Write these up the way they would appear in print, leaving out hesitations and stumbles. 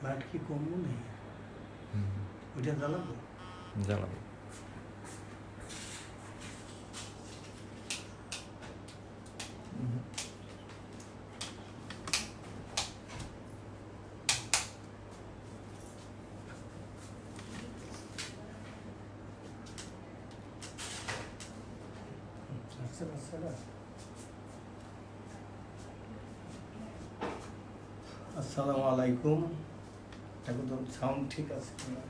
Light কি কমবো নেই ওইটা জ্বালাবো জ্বালাবো। আসসালামু আলাইকুম। এখন তো সাউন্ড ঠিক আছে কিনা?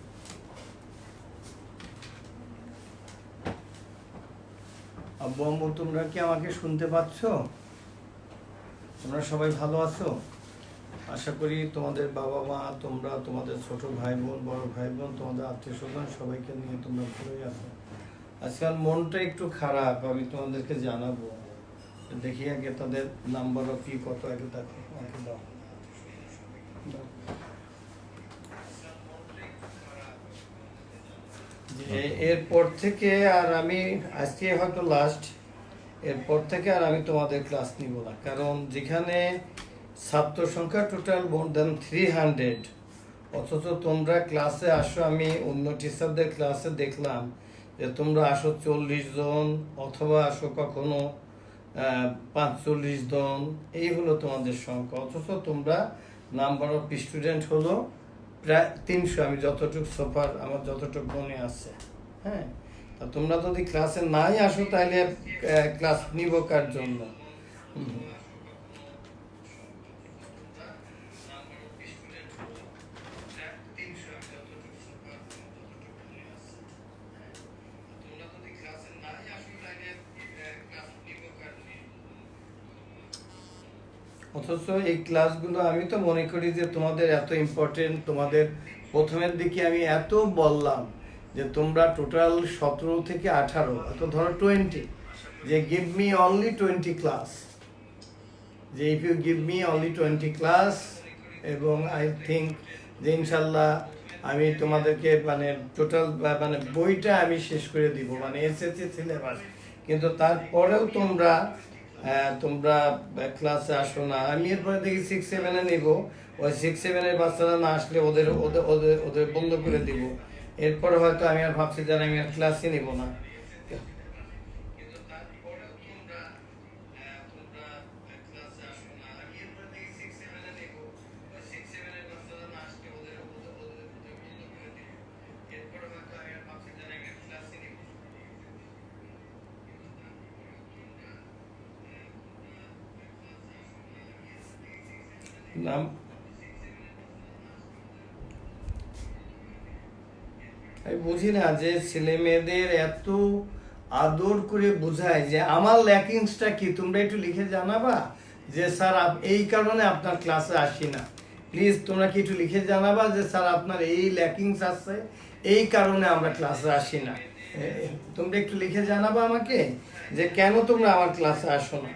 আব্বু আম্মু তোমরা কি আমাকে শুনতে পাচ্ছ? তোমরা সবাই ভালো আছো? আশা করি তোমাদের বাবা মা, তোমরা, তোমাদের ছোট ভাই বোন, বড় ভাই বোন, তোমাদের আত্মীয় স্বজন সবাইকে নিয়ে তোমরা ভালোই আছো। আজকাল মনটা একটু খারাপ, আমি তোমাদেরকে জানাবো। দেখি আগে তাদের নাম্বার অফ কি কত আগে দেখো, আমাকে দাও। যে এরপর থেকে আর আমি আজকে হয়তো লাস্ট, এরপর থেকে আর আমি তোমাদের ক্লাস নিব না, কারণ যেখানে ছাত্র সংখ্যা টোটাল মোর দেন 300, অথচ তোমরা ক্লাসে আসো, আমি অন্য টিচারদের ক্লাসে দেখলাম যে তোমরা আসো 40 জন অথবা আসো কখনো 45 জন, এই হলো তোমাদের সংখ্যা। অথচ তোমরা নাম্বার অফ স্টুডেন্ট হলো প্রায় 300, আমি যতটুকু সোফার আমার যতটুকু মনে আছে। হ্যাঁ, তা তোমরা যদি ক্লাসে নাই আসো তাহলে ক্লাস নিব কার জন্য? অথচ এই ক্লাসগুলো আমি তো মনে করি যে তোমাদের এত ইম্পর্টেন্ট। তোমাদের প্রথমের দিকে আমি এত বললাম যে তোমরা টোটাল 17 থেকে 18, অত ধরো 20, যে গিভ মি অনলি 20 ক্লাস, যে if you give me only 20 class, এবং আই থিঙ্ক যে ইনশাল্লাহ আমি তোমাদেরকে মানে টোটাল মানে বইটা আমি শেষ করে দিব, মানে এসএসসি সিলেবাস। কিন্তু তারপরেও তোমরা তোমরা ক্লাসে আসো না। আমি এরপরে দেখি 6-7-এ নিব, ওই 6-7-এর বাচ্চারা না আসলে ওদের ওদের ওদের ওদের বন্ধ করে দিব। এরপরে হয়তো আমি আর ভাবছি যে আমি আর ক্লাসই নিব না। নাম আমি বুঝি না যে ছেলে মেয়েদের এত আদর করে বোঝায় যে আমার ল্যাকিংসটা কি, তোমরা একটু লিখে জানাবা যে স্যার এই কারণে আপনার ক্লাসে আসি না। প্লিজ তোমরা কি একটু লিখে জানাবা যে স্যার আপনার এই ল্যাকিংস আছে, এই কারণে আমরা ক্লাসে আসি না। তোমরা একটু লিখে জানাবা আমাকে যে কেন তোমরা আমার ক্লাসে আসো না।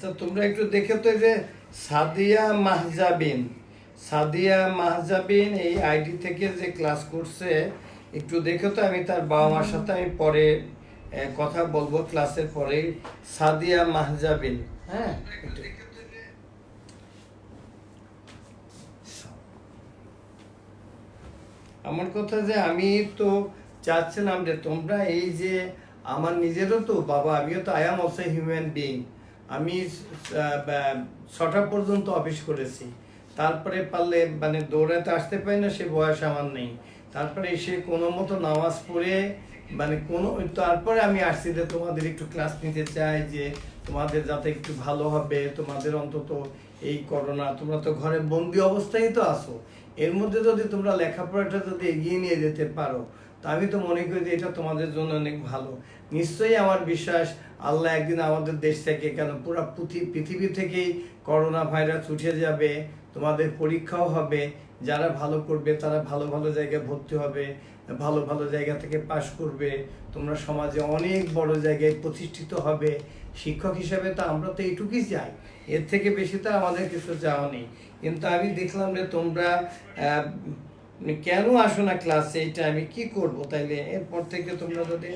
আচ্ছা, তোমরা একটু দেখো তো যে সাদিয়া মাহজাবিন এই আইডি থেকে যে ক্লাস করছে, একটু দেখো তো। আমি তার বাবা মার সাথে আমি পরে কথা বলবো ক্লাসের পরে। সাদিয়া মাহজাবিন, হ্যাঁ। আমার কথা যে আমি তো চাচ্ছিলাম যে তোমরা এই যে আমার নিজেরও তো বাবা, আমিও তো I am also human being. আমি 6টা পর্যন্ত অফিস করেছি, তারপরে পারলে মানে দৌড়াতে আসতে পারি না, সে বয়স আমার নেই। তারপরে এসে কোনো মতো নামাজ পড়ে মানে তারপরে আমি আসছি যে তোমাদের একটু ক্লাস নিতে চাই, যে তোমাদের যাতে একটু ভালো হবে। তোমাদের অন্তত এই করোনা, তোমরা তো ঘরে বন্দি অবস্থায় তো আসো, এর মধ্যে যদি তোমরা লেখাপড়াটা যদি এগিয়ে নিয়ে যেতে পারো, তা আমি তো মনে করি যে এটা তোমাদের জন্য অনেক ভালো। নিশ্চয়ই আমার বিশ্বাস আল্লাহ একদিন আমাদের দেশ থেকে, কেন পুরো পৃথিবী থেকেই করোনা ভাইরাস উঠে যাবে, তোমাদের পরীক্ষাও হবে, যারা ভালো করবে তারা ভালো ভালো জায়গায় ভর্তি হবে, ভালো ভালো জায়গা থেকে পাশ করবে, তোমরা সমাজে অনেক বড় জায়গায় প্রতিষ্ঠিত হবে। শিক্ষক হিসাবে তো আমরা তো এইটুকুই চাই, এর থেকে বেশি তো আমাদের কিছু চাওয়া নেই। কিন্তু আমি দেখলাম যে তোমরা কেন আসো না ক্লাসে, এটা আমি কি করব? তাইলে এরপর থেকে তোমরা যদি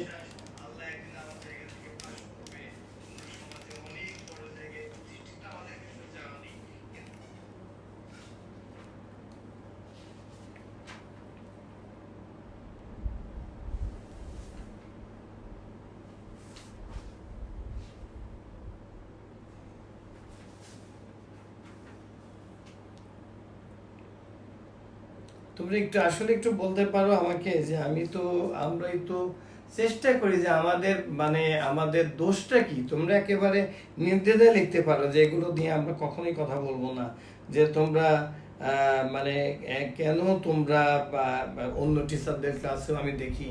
তোমরা একটু আসলে একটু বলতে পারো আমাকে যে আমরাই তো চেষ্টা করি যে আমাদের দোষটা কি? তোমরা একেবারে নির্দ্বিধায় লিখতে পারো যে এগুলো নিয়ে আমরা কখনোই কথা বলবো না, যে তোমরা কেন তোমরা অন্য টিচারদের ক্লাসেও আমি দেখি,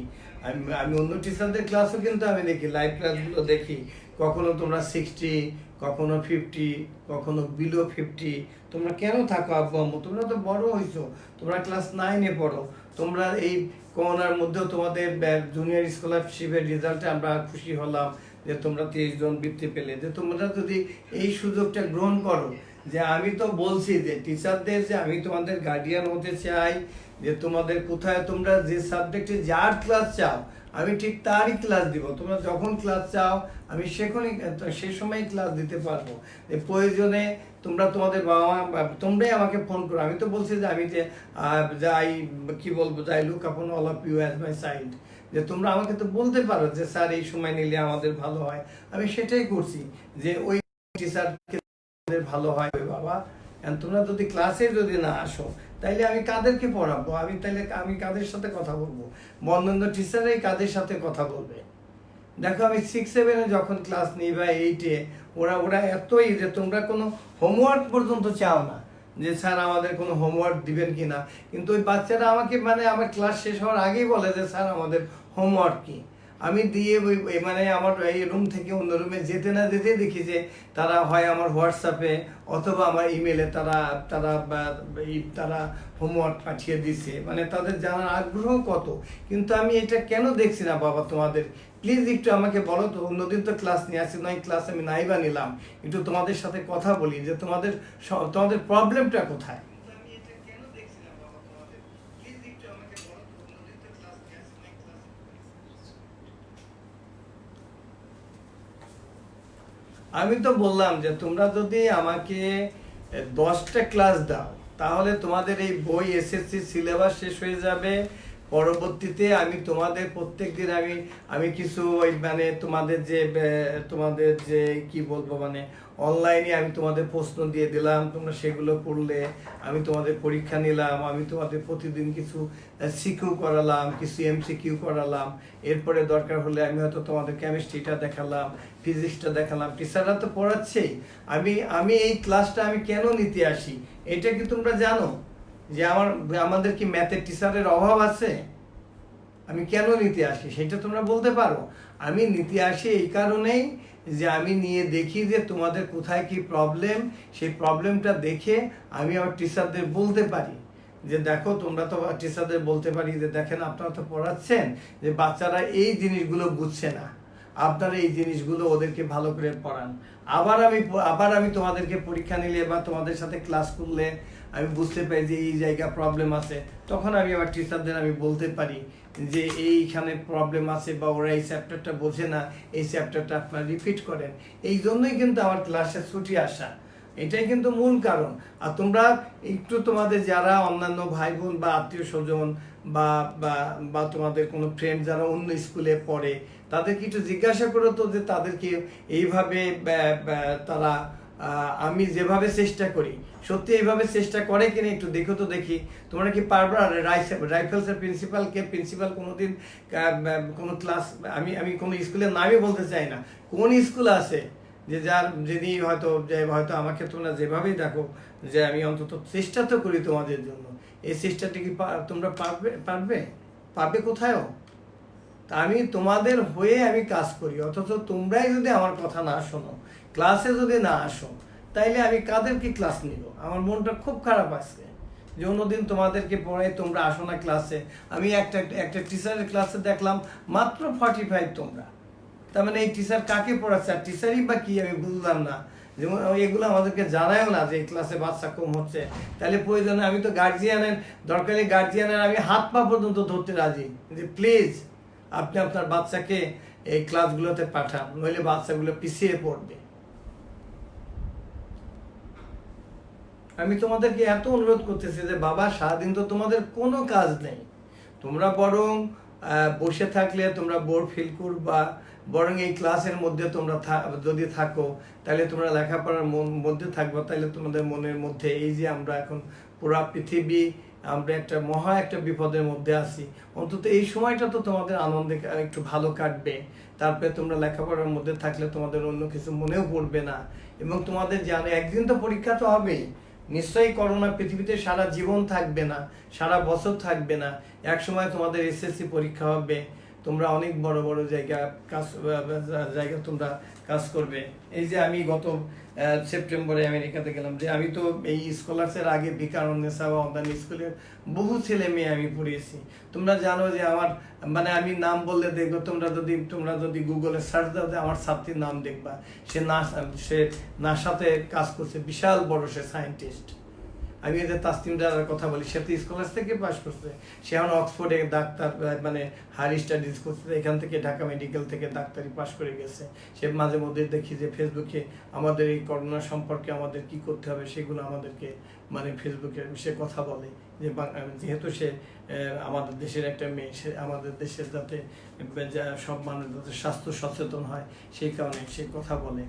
আমি অন্য টিচারদের ক্লাসও কিন্তু আমি দেখি, লাইভ ক্লাসগুলো দেখি, কখনো তোমরা 60, কখনো 50, কখনো বিলো 50। তোমরা কেন থাকো আব্বু আম্মু? তোমরা তো বড় হয়েছো, তোমরা ক্লাস 9-এ পড়ো। তোমরা এই করোনার মধ্যেও তোমাদের জুনিয়র স্কলারশিপের রেজাল্টে আমরা খুশি হলাম যে তোমরা 23 জন বৃত্তি পেলে। যে তোমরা যদি এই সুযোগটা গ্রহণ করো, যে আমি তো বলছি যে টিচারদের যে আমি তোমাদের গার্ডিয়ান হতে চাই, যে তোমাদের কোথায় তোমরা যে সাবজেক্টে যার ক্লাস চাও আমি ঠিক তারই ক্লাস দিব। তোমরা যখন ক্লাস চাও আমি সে সময় ক্লাস দিতে পারবো। যে প্রয়োজনে তোমরা তোমাদের বাবা মা তোমরাই আমাকে ফোন করো। আমি তো বলছি যে আমি যে যাই কি বলবো, যাই look upon all of you as my side, যে তোমরা আমাকে তো বলতে পারো যে স্যার এই সময় নিলে আমাদের ভালো হয়। আমি সেটাই করছি, যে ওই টিচারকে ভালো হয় বাবা। তোমরা যদি ক্লাসে যদি না আসো তাইলে আমি কাদেরকে পড়াবো? আমি কাদের সাথে কথা বলবো? বন্ধন টিচাররাই কাদের সাথে কথা বলবে? দেখো আমি 6-7-এ যখন ক্লাস নিই বা 8-এ, ওরা এতই যে তোমরা কোনো হোমওয়ার্ক পর্যন্ত চাও না, যে স্যার আমাদের কোনো হোমওয়ার্ক দিবেন কিনা। কিন্তু ওই বাচ্চারা আমাকে আমার ক্লাস শেষ হওয়ার আগেই বলে যে স্যার আমাদের হোমওয়ার্ক কি। আমি দিয়ে আমার এই রুম থেকে অন্য রুমে যেতে না যেতে দেখি যে তারা হয় আমার হোয়াটসঅ্যাপে অথবা আমার ইমেলে তারা তারা তারা হোমওয়ার্ক পাঠিয়ে দিছে। তাদের জানার আগ্রহ কত। কিন্তু আমি এটা কেন দেখছি না বাবা তোমাদের? প্লিজ একটু আমাকে বলো তো। অন্যদিন তো ক্লাস নিয়ে আসি, নয় ক্লাস আমি নাইবা নিলাম, একটু তোমাদের সাথে কথা বলি যে তোমাদের প্রবলেমটা কোথায়। আমি তো বললাম যে তোমরা যদি আমাকে 10টা ক্লাস দাও তাহলে তোমাদের এই বই এসএসসি সিলেবাস শেষ হয়ে যাবে। পরবর্তীতে আমি তোমাদের প্রত্যেকদিন আমি কিছু ওই তোমাদের যে কি বলবো অনলাইনে আমি তোমাদের প্রশ্ন দিয়ে দিলাম, তোমরা সেগুলো পড়লে। আমি তোমাদের পরীক্ষা নিলাম, আমি তোমাদের প্রতিদিন কিছু সিকিউ করালাম, কিছু এমসিকিউ করালাম। এরপরে দরকার হলে আমি হয়তো তোমাদের কেমিস্ট্রিটা দেখালাম, ফিজিক্সটা দেখালাম। টিচাররা তো পড়াচ্ছেই। আমি এই ক্লাসটা আমি কেন নিতে আসি এটা কি তোমরা জানো? যে আমাদের কি ম্যাথের টিচারের অভাব আছে? আমি কেন নিতে আসি সেটা তোমরা বলতে পারো? আমি নিতে আসি এই কারণেই যে আমি নিয়ে দেখি যে তোমাদের কোথায় কি প্রবলেম, সেই প্রবলেমটা দেখে আমি আমার টিচারদের বলতে পারি যে দেখো, তোমরা তো টিচারদের বলতে পারি যে দেখেন আপনারা তো পড়াচ্ছেন যে বাচ্চারা এই জিনিসগুলো বুঝছে না, আপনারা এই জিনিসগুলো ওদেরকে ভালো করে পড়ান। আবার আমি তোমাদেরকে পরীক্ষা নিলে বা তোমাদের সাথে ক্লাস করলে আমি বুঝতে পারি যে এই জায়গা প্রবলেম আছে, তখন আমি আমার টিচারদের আমি বলতে পারি যে এইখানে প্রবলেম আছে বা ওরা এই চ্যাপ্টারটা বোঝে না, এই চ্যাপ্টারটা আপনারা রিপিট করেন। এই জন্যই কিন্তু আমার ক্লাসে ছুটি আসা, এটাই কিন্তু মূল কারণ। আর তোমরা একটু তোমাদের যারা অন্যান্য ভাই বোন বা আত্মীয় স্বজন বা বা তোমাদের কোনো ফ্রেন্ড যারা অন্য স্কুলে পড়ে তাদেরকে একটু জিজ্ঞাসা করো তো যে তাদেরকে এইভাবে তারা আমি যেভাবে চেষ্টা করি সত্যি এইভাবে চেষ্টা করে কিনা একটু দেখো তো দেখি। তোমরা কি পারবা? রাইফেলসের প্রিন্সিপাল কোনোদিন কোনো ক্লাস আমি কোনো স্কুলের নামই বলতে চাই না, কোন স্কুল আছে যে যিনি হয়তো আমাকে তোমরা যেভাবেই দেখো যে আমি অন্তত চেষ্টা তো করি তোমাদের জন্য, এই চেষ্টাটা কি তোমরা পারবে কোথায়ও? তা আমি তোমাদের হয়ে আমি কাজ করি, অথচ তোমরাই যদি আমার কথা না শোনো, ক্লাসে যদি না আসো, তাইলে আমি কাদেরকে ক্লাস নিব? আমার মনটা খুব খারাপ আজকে যে অন্যদিন তোমাদেরকে পড়াই, তোমরা আসো না ক্লাসে। আমি একটা টিচারের ক্লাসে দেখলাম মাত্র 45 তোমরা। তার মানে এই টিচার কাকে পড়াচ্ছে, আর টিচারই বা কি আমি বুঝলাম না। যেমন এগুলো আমাদেরকে জানায়ও না যে এই ক্লাসে বাচ্চা কম হচ্ছে। তাহলে প্রয়োজনে আমি তো গার্জিয়ানের, দরকারি গার্জিয়ানের আমি হাত পা পর্যন্ত ধরতে রাজি যে প্লিজ আপনি আপনার বাচ্চাকে এই ক্লাসগুলোতে পাঠান, নইলে বাচ্চাগুলো পিছিয়ে পড়বে। আমি তোমাদেরকে এত অনুরোধ করতেছি যে বাবা, সারাদিন তো তোমাদের কোনো কাজ নেই, তোমরা বরং বসে থাকলে তোমরা বোর ফিল করবা, বরং এই ক্লাসের মধ্যে তোমরা যদি থাকো তাহলে তোমরা লেখাপড়ার মধ্যে থাকবো। তাহলে তোমাদের মনের মধ্যে এই যে আমরা এখন পুরা পৃথিবী, আমরা একটা বিপদের মধ্যে আছি, অন্তত এই সময়টা তো তোমাদের আনন্দে একটু ভালো কাটবে। তারপরে তোমরা লেখাপড়ার মধ্যে থাকলে তোমাদের অন্য কিছু মনেও পড়বে না। এবং তোমাদের জানো একদিন তো পরীক্ষা তো হবেই, নিশ্চয়ই করোনা পৃথিবীতে সারা জীবন থাকবে না, সারা বছর থাকবে না। এক সময় তোমাদের এসএসসি পরীক্ষা হবে, তোমরা অনেক বড় বড় জায়গা তোমরা কাজ করবে। এই যে আমি গত সেপ্টেম্বরে আমেরিকাতে গেলাম, যে আমি তো এই স্কলারসের আগে বিকারুন্নেসা বা অন্যান্য স্কুলের বহু ছেলে মেয়ে আমি পড়িয়েছি। তোমরা জানো যে আমার মানে আমি নাম বললে দেখবো, তোমরা যদি গুগলে সার্চ দাও আমার ছাত্রীর নাম দেখবা, সে নাসাতে কাজ করছে, বিশাল বড় সে সায়েন্টিস্ট। আমি এদের তাসনিম দাদার কথা বলি, সে তো স্কলার্স থেকে পাশ করছে, সে এখন অক্সফোর্ডে ডাক্তার মানে হায়ার স্টাডিজ করছে, এখান থেকে ঢাকা মেডিকেল থেকে ডাক্তারি পাশ করে গেছে। সে মাঝে মধ্যে দেখি যে ফেসবুকে আমাদের এই করোনা সম্পর্কে আমাদের কি করতে হবে সেগুলো আমাদেরকে মানে ফেসবুকে সে কথা বলে, যে যেহেতু সে আমাদের দেশের একটা মেয়ে, সে আমাদের দেশের যাতে সব মানুষ যাতে স্বাস্থ্য সচেতন হয় সেই কারণে সে কথা বলে,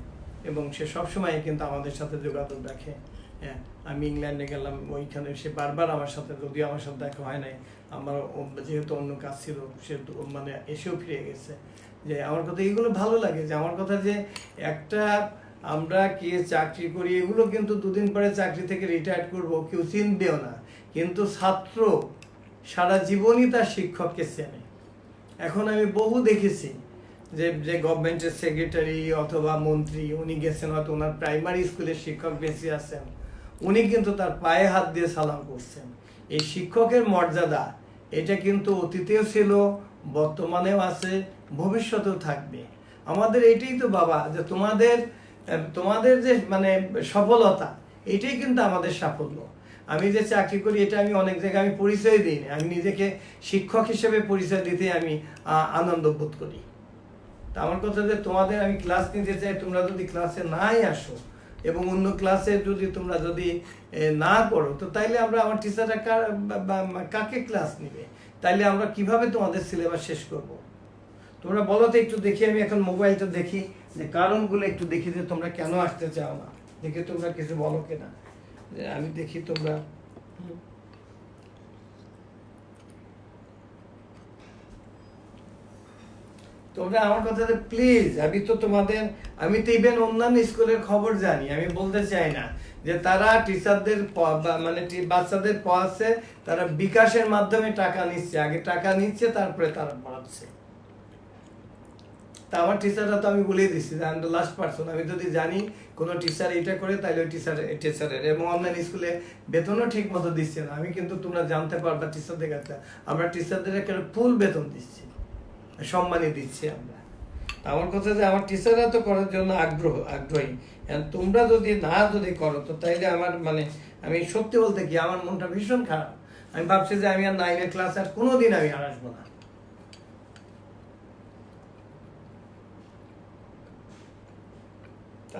এবং সে সবসময় কিন্তু আমাদের সাথে যোগাযোগ রাখে। হ্যাঁ, আমি ইংল্যান্ডে গেলাম, ওইখানে সে বারবার আমার সাথে, যদিও আমার সাথে দেখা হয় নাই, আমার যেহেতু অন্য কাজ ছিল, সে মানে এসেও ফিরে গেছে। যে আমার কথা এইগুলো ভালো লাগে, যে আমার কথা যে একটা আমরা কে চাকরি করি, এগুলো কিন্তু দুদিন পরে চাকরি থেকে রিটায়ার করব, কেউ চিনবেও না, কিন্তু ছাত্র সারা জীবনই তার শিক্ষককে চেনে। এখন আমি বহু দেখেছি যে গভর্নমেন্টের সেক্রেটারি অথবা মন্ত্রী, উনি গেছেন হয়তো ওনার প্রাইমারি স্কুলের শিক্ষক বেশি আছেন, উনি কিন্তু তার পায়ে হাত দিয়ে সালাম করছেন। এই শিক্ষকের মর্যাদা এটা কিন্তু অতীতেও ছিল, বর্তমানেও আছে, ভবিষ্যতেও থাকবে। আমাদের এটাই তো বাবা, যে তোমাদের যে মানে সফলতা, এটাই কিন্তু আমাদের সাফল্য। আমি যে চাকরি করি এটা আমি অনেক জায়গায় আমি পরিচয় দিই না, আমি নিজেকে শিক্ষক হিসেবে পরিচয় দিতে আমি আনন্দ বোধ করি। তা আমার কথা যে তোমাদের আমি ক্লাস নিতে চাই, তোমরা যদি ক্লাসে নাই আসো এবং অন্য ক্লাসে তোমরা যদি না করো, তো তাইলে আমার টিচাররা কাকে ক্লাস নিবে? তাইলে আমরা কিভাবে তোমাদের সিলেবাস শেষ করব? তোমরা বলো তো একটু দেখি, আমি এখন মোবাইলটা দেখি যে কারণগুলো একটু দেখি যে তোমরা কেন আসতে চাও না, দেখে তোমরা কিছু বলো কিনা, যে আমি দেখি তোমরা। তোমরা আমার কথা প্লিজ, আমি তো ইভেন অন্যান্য স্কুলের খবর জানি, আমি বলতে চাই না যে তারা টিচারদের মানে বাচ্চাদের পড়াচ্ছে, তারা বিকাশের মাধ্যমে টাকা নিচ্ছে, আগে টাকা নিচ্ছে তারপরে তারা পড়াচ্ছে। তা আমার টিচাররা তো আমি বলেই দিচ্ছি যে আমি তো লাস্ট পার্সন, আমি যদি জানি কোনো টিচার এটা করে তাহলে ওই টিচারের, এবং অনলাইন স্কুলে বেতনও ঠিক মতো দিচ্ছে না। আমি কিন্তু তোমরা জানতে পারবা টিচারদের কাছে আমরা টিচারদের একটা ফুল বেতন দিচ্ছি, সম্মানই দিচ্ছি আমরা। আমার কথা যে আমার টিচাররা তো করার জন্য আগ্রহী, তোমরা যদি করো তো তাইলে আমার মানে আমি সত্যি বলতে কি আমার মনটা ভীষণ খারাপ। আমি ভাবছি যে আমি আর 9 ক্লাস আর কোনোদিন আমি আর আসবো না।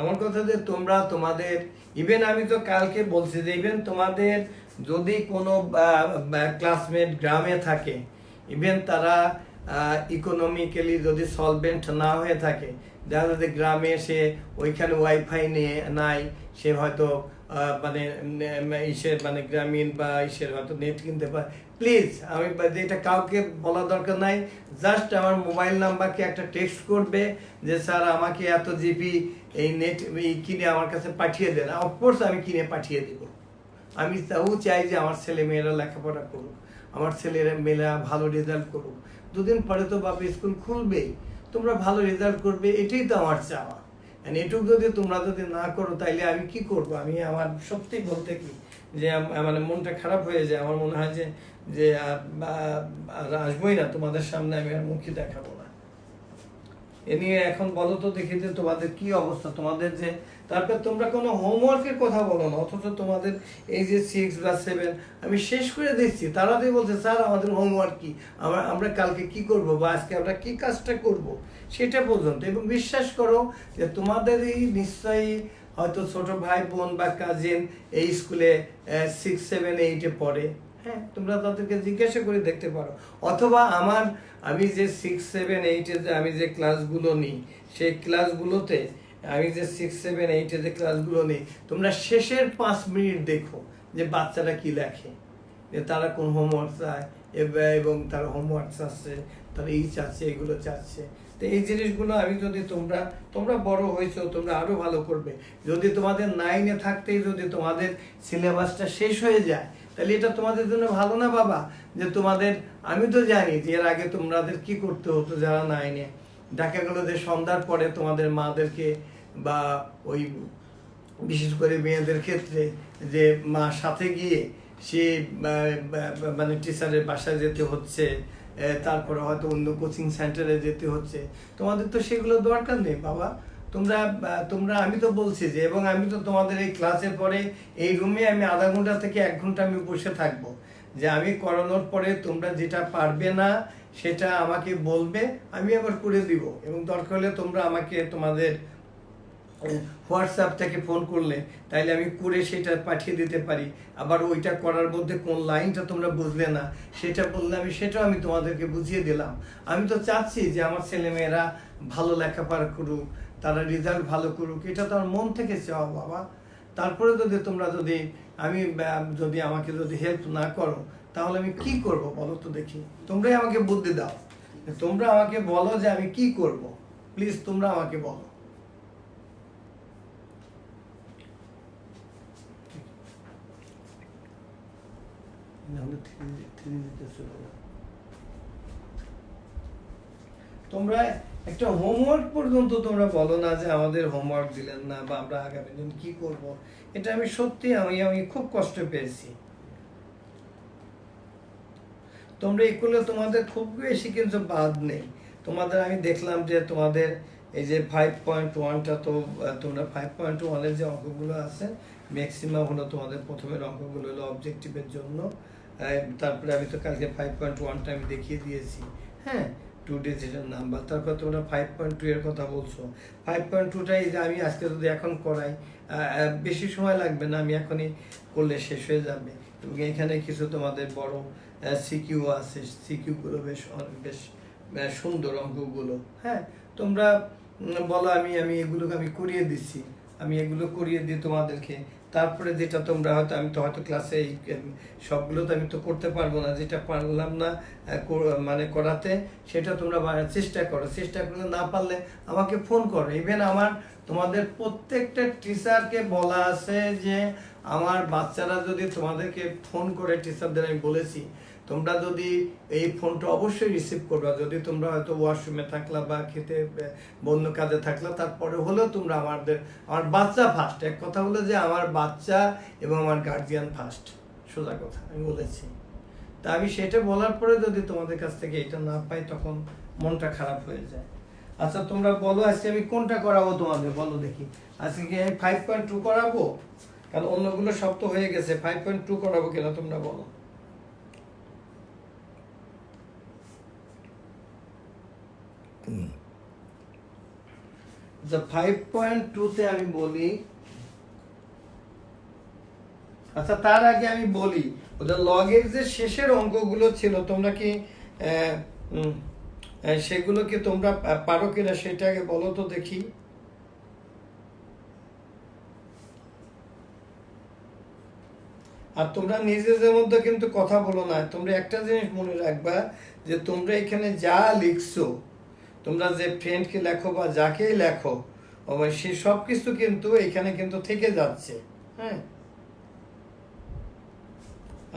আমার কথা যে তোমাদের ইভেন আমি তো কালকে বলছি যে ইভেন তোমাদের যদি কোনো ক্লাসমেট গ্রামে থাকে, ইভেন তারা ইকোনমিক্যালি যদি সলভেন্ট না হয়ে থাকে, যারা যদি গ্রামে এসে ওইখানে ওয়াইফাই নাই, সে হয়তো মানে গ্রামীণ বা হয়তো নেট কিনতে পারে, প্লিজ আমি এটা কাউকে বলা দরকার নাই, জাস্ট আমার মোবাইল নাম্বারকে একটা টেক্সট করবে যে স্যার আমাকে এত জিবি এই নেট কিনে আমার কাছে পাঠিয়ে দেন। অফকোর্স আমি কিনে পাঠিয়ে দেব। আমি তাও চাই যে আমার ছেলে মেয়েরা লেখাপড়া করুক, আমার ছেলেরা মেয়েরা ভালো রেজাল্ট করুক। দুদিন পরে তো বাবা স্কুল খুলবেই, তোমরা ভালো রেজাল্ট করবে, এটাই তো আমার চাওয়া। এটুকু যদি তোমরা যদি না করো তাইলে আমি কি করব? আমি আমার সত্যি বলতে কি যে মানে মনটা খারাপ হয়ে যায়। আমার মনে হয় যে যে আর আসবোই না তোমাদের সামনে, আমি আর মুখই দেখাবো না। এ নিয়ে এখন বলো তো দেখি যে তোমাদের কি অবস্থা, তোমাদের যে তারপর তোমরা কোনো হোমওয়ার্কের কথা বলো না, অথচ তোমাদের এই যে 6 বা 7 আমি শেষ করে দিচ্ছি, তারাই বলছে স্যার আমাদের হোমওয়ার্ক কি, আমরা কালকে কি করব বা আজকে আমরা কি কাজটা করব সেটা পর্যন্ত। এবং বিশ্বাস করো যে তোমাদের এই নিশ্চয়ই হয়তো ছোট ভাই বোন বা কাজিন এই স্কুলে 6, 7, 8-এ পড়ে। হ্যাঁ, তোমরা তাদেরকে জিজ্ঞাসা করে দেখতে পারো। অথবা আমি যে 6, 7, 8-এ আমি যে ক্লাসগুলো নিই, সেই ক্লাসগুলোতে আমি যে 6, 7, 8-এ যে ক্লাসগুলো নিই, তোমরা শেষের 5 মিনিট দেখো যে বাচ্চারা কি লেখে, যে তারা কোন হোমওয়ার্ক চায় এবং তারা হোমওয়ার্ক চাচ্ছে, তারা এই চাচ্ছে, এগুলো চাচ্ছে। তো এই জিনিসগুলো আমি যদি তোমরা বড় হয়েছো, তোমরা আরো ভালো করবে। যদি তোমাদের 9-এ থাকতেই যদি তোমাদের সিলেবাসটা শেষ হয়ে যায়, তাহলে এটা তোমাদের জন্য ভালো না বাবা? যে তোমাদের, আমি তো জানি যে এর আগে তোমাদের কি করতে হতো যারা 9-এ, দেখা গেলো যে সন্ধ্যার পরে তোমাদের মাদেরকে বা ওই বিশেষ করে মেয়েদের ক্ষেত্রে যে মা সাথে গিয়ে সে মানে টিচারের বাসায় যেতে হচ্ছে, তারপরে হয়তো অন্য কোচিং সেন্টারে যেতে হচ্ছে। তোমাদের তো সেগুলো দরকার নেই বাবা। তোমরা আমি তো বলছি যে, এবং আমি তো তোমাদের এই ক্লাসের পরে এই রুমে আমি আধা ঘন্টা থেকে 1 ঘন্টা আমি বসে থাকবো, যে আমি করানোর পরে তোমরা যেটা পারবে না সেটা আমাকে বলবে, আমি আবার করে দিব। এবং দরকার হলে তোমরা আমাকে তোমাদের হোয়াটসঅ্যাপ থেকে ফোন করলে তাইলে আমি করে সেটা পাঠিয়ে দিতে পারি। আবার ওইটা করার মধ্যে কোন লাইনটা তোমরা বুঝলে না সেটা বললে সেটাও আমি তোমাদেরকে বুঝিয়ে দিলাম। আমি তো চাচ্ছি যে আমার ছেলেমেয়েরা ভালো লেখাপড়া করুক, তারা রেজাল্ট ভালো করুক, এটা তো আমার মন থেকে চাওয়া বাবা। তারপরে যদি তোমরা যদি আমাকে যদি হেল্প না করো, তাহলে আমি কি করব বলো তো দেখি? তোমরাই আমাকে বুদ্ধি দাও, তোমরা আমাকে বলো যে আমি কি করব, প্লিজ তোমরা আমাকে বলো। তোমরা একটা হোমওয়ার্ক পর্যন্ত তোমরা বলো না যে আমাদের হোমওয়ার্ক দিলেন না, বা আমরা আগামী দিন কি করব। এটা আমি সত্যি আমি খুব কষ্ট পেয়েছি। তোমরা এগুলো তোমাদের খুব বেশি কিন্তু বাদ নেই। তোমাদের আমি দেখলাম যে তোমাদের এই যে 5.1টা, তো তোমরা 5.1-এর যে অঙ্কগুলো আছে ম্যাক্সিমাম হলো তোমাদের প্রথমের অঙ্কগুলো হলো অবজেক্টিভের জন্য। তারপরে আমি তো কালকে 5.1টা আমি দেখিয়ে দিয়েছি। হ্যাঁ, 2 ডিজিটের নাম্বার। তারপর তোমরা 5.2 এর কথা বলছো। 5.2টাই যে আমি আজকে যদি এখন করাই, বেশি সময় লাগবে না, আমি এখনই করলে শেষ হয়ে যাবে। এবং এখানে কিছু তোমাদের বড় সিকিউ আছে, সিকিউগুলো বেশ সুন্দর অঙ্কগুলো। হ্যাঁ, তোমরা বলো, আমি এগুলোকে আমি করিয়ে দিচ্ছি, আমি এগুলো করিয়ে দিই তোমাদেরকে। তারপরে যেটা তোমরা হয়তো ক্লাসে সবগুলো তো আমি তো করতে পারবো না, যেটা পারলাম না মানে করাতে, সেটা তোমরা চেষ্টা করো। চেষ্টা করলে না পারলে আমাকে ফোন করো। ইভেন তোমাদের প্রত্যেকটা টিচারকে বলা আছে যে আমার বাচ্চারা যদি তোমাদেরকে ফোন করে, টিচারদের আমি বলেছি তোমরা যদি এই ফোনটা অবশ্যই রিসিভ করবা, যদি তোমরা হয়তো ওয়াশরুমে থাকলা বা খেতে বন্য কাজে থাকলা, তারপরে হলেও তোমরা আমার বাচ্চা ফার্স্ট। এক কথা হলো যে আমার বাচ্চা এবং আমার গার্জিয়ান ফার্স্ট, সোজা কথা আমি বলেছি। তা আমি সেটা বলার পরে যদি তোমাদের কাছ থেকে এটা না পাই, তখন মনটা খারাপ হয়ে যায়। আচ্ছা তোমরা বলো আজকে আমি কোনটা করাবো তোমাদের, বলো দেখি। আজকে কি আমি 5.2 করাবো? কারণ অন্যগুলো সব তো হয়ে গেছে, 5.2 করাবো কিনা তোমরা বলো। 5.2-তে আমি বলি, আচ্ছা তার আগে আমি বলি ওদের লগের যে শেষের অঙ্কগুলো ছিল, তোমরা কি সেগুলো কি তোমরা পারো কিনা সেটা আগে বলো তো দেখি। আর তোমরা নিজেদের মধ্যে কিন্তু কথা বলো না। তোমরা একটা জিনিস মনে রাখবা, যে তোমরা এখানে যা লিখছো, তোমরা যে ফ্রেন্ডকে লেখো বা যাকেই লেখো, সে সব কিছু কিন্তু এখানে কিন্তু থেকে যাচ্ছে। হ্যাঁ,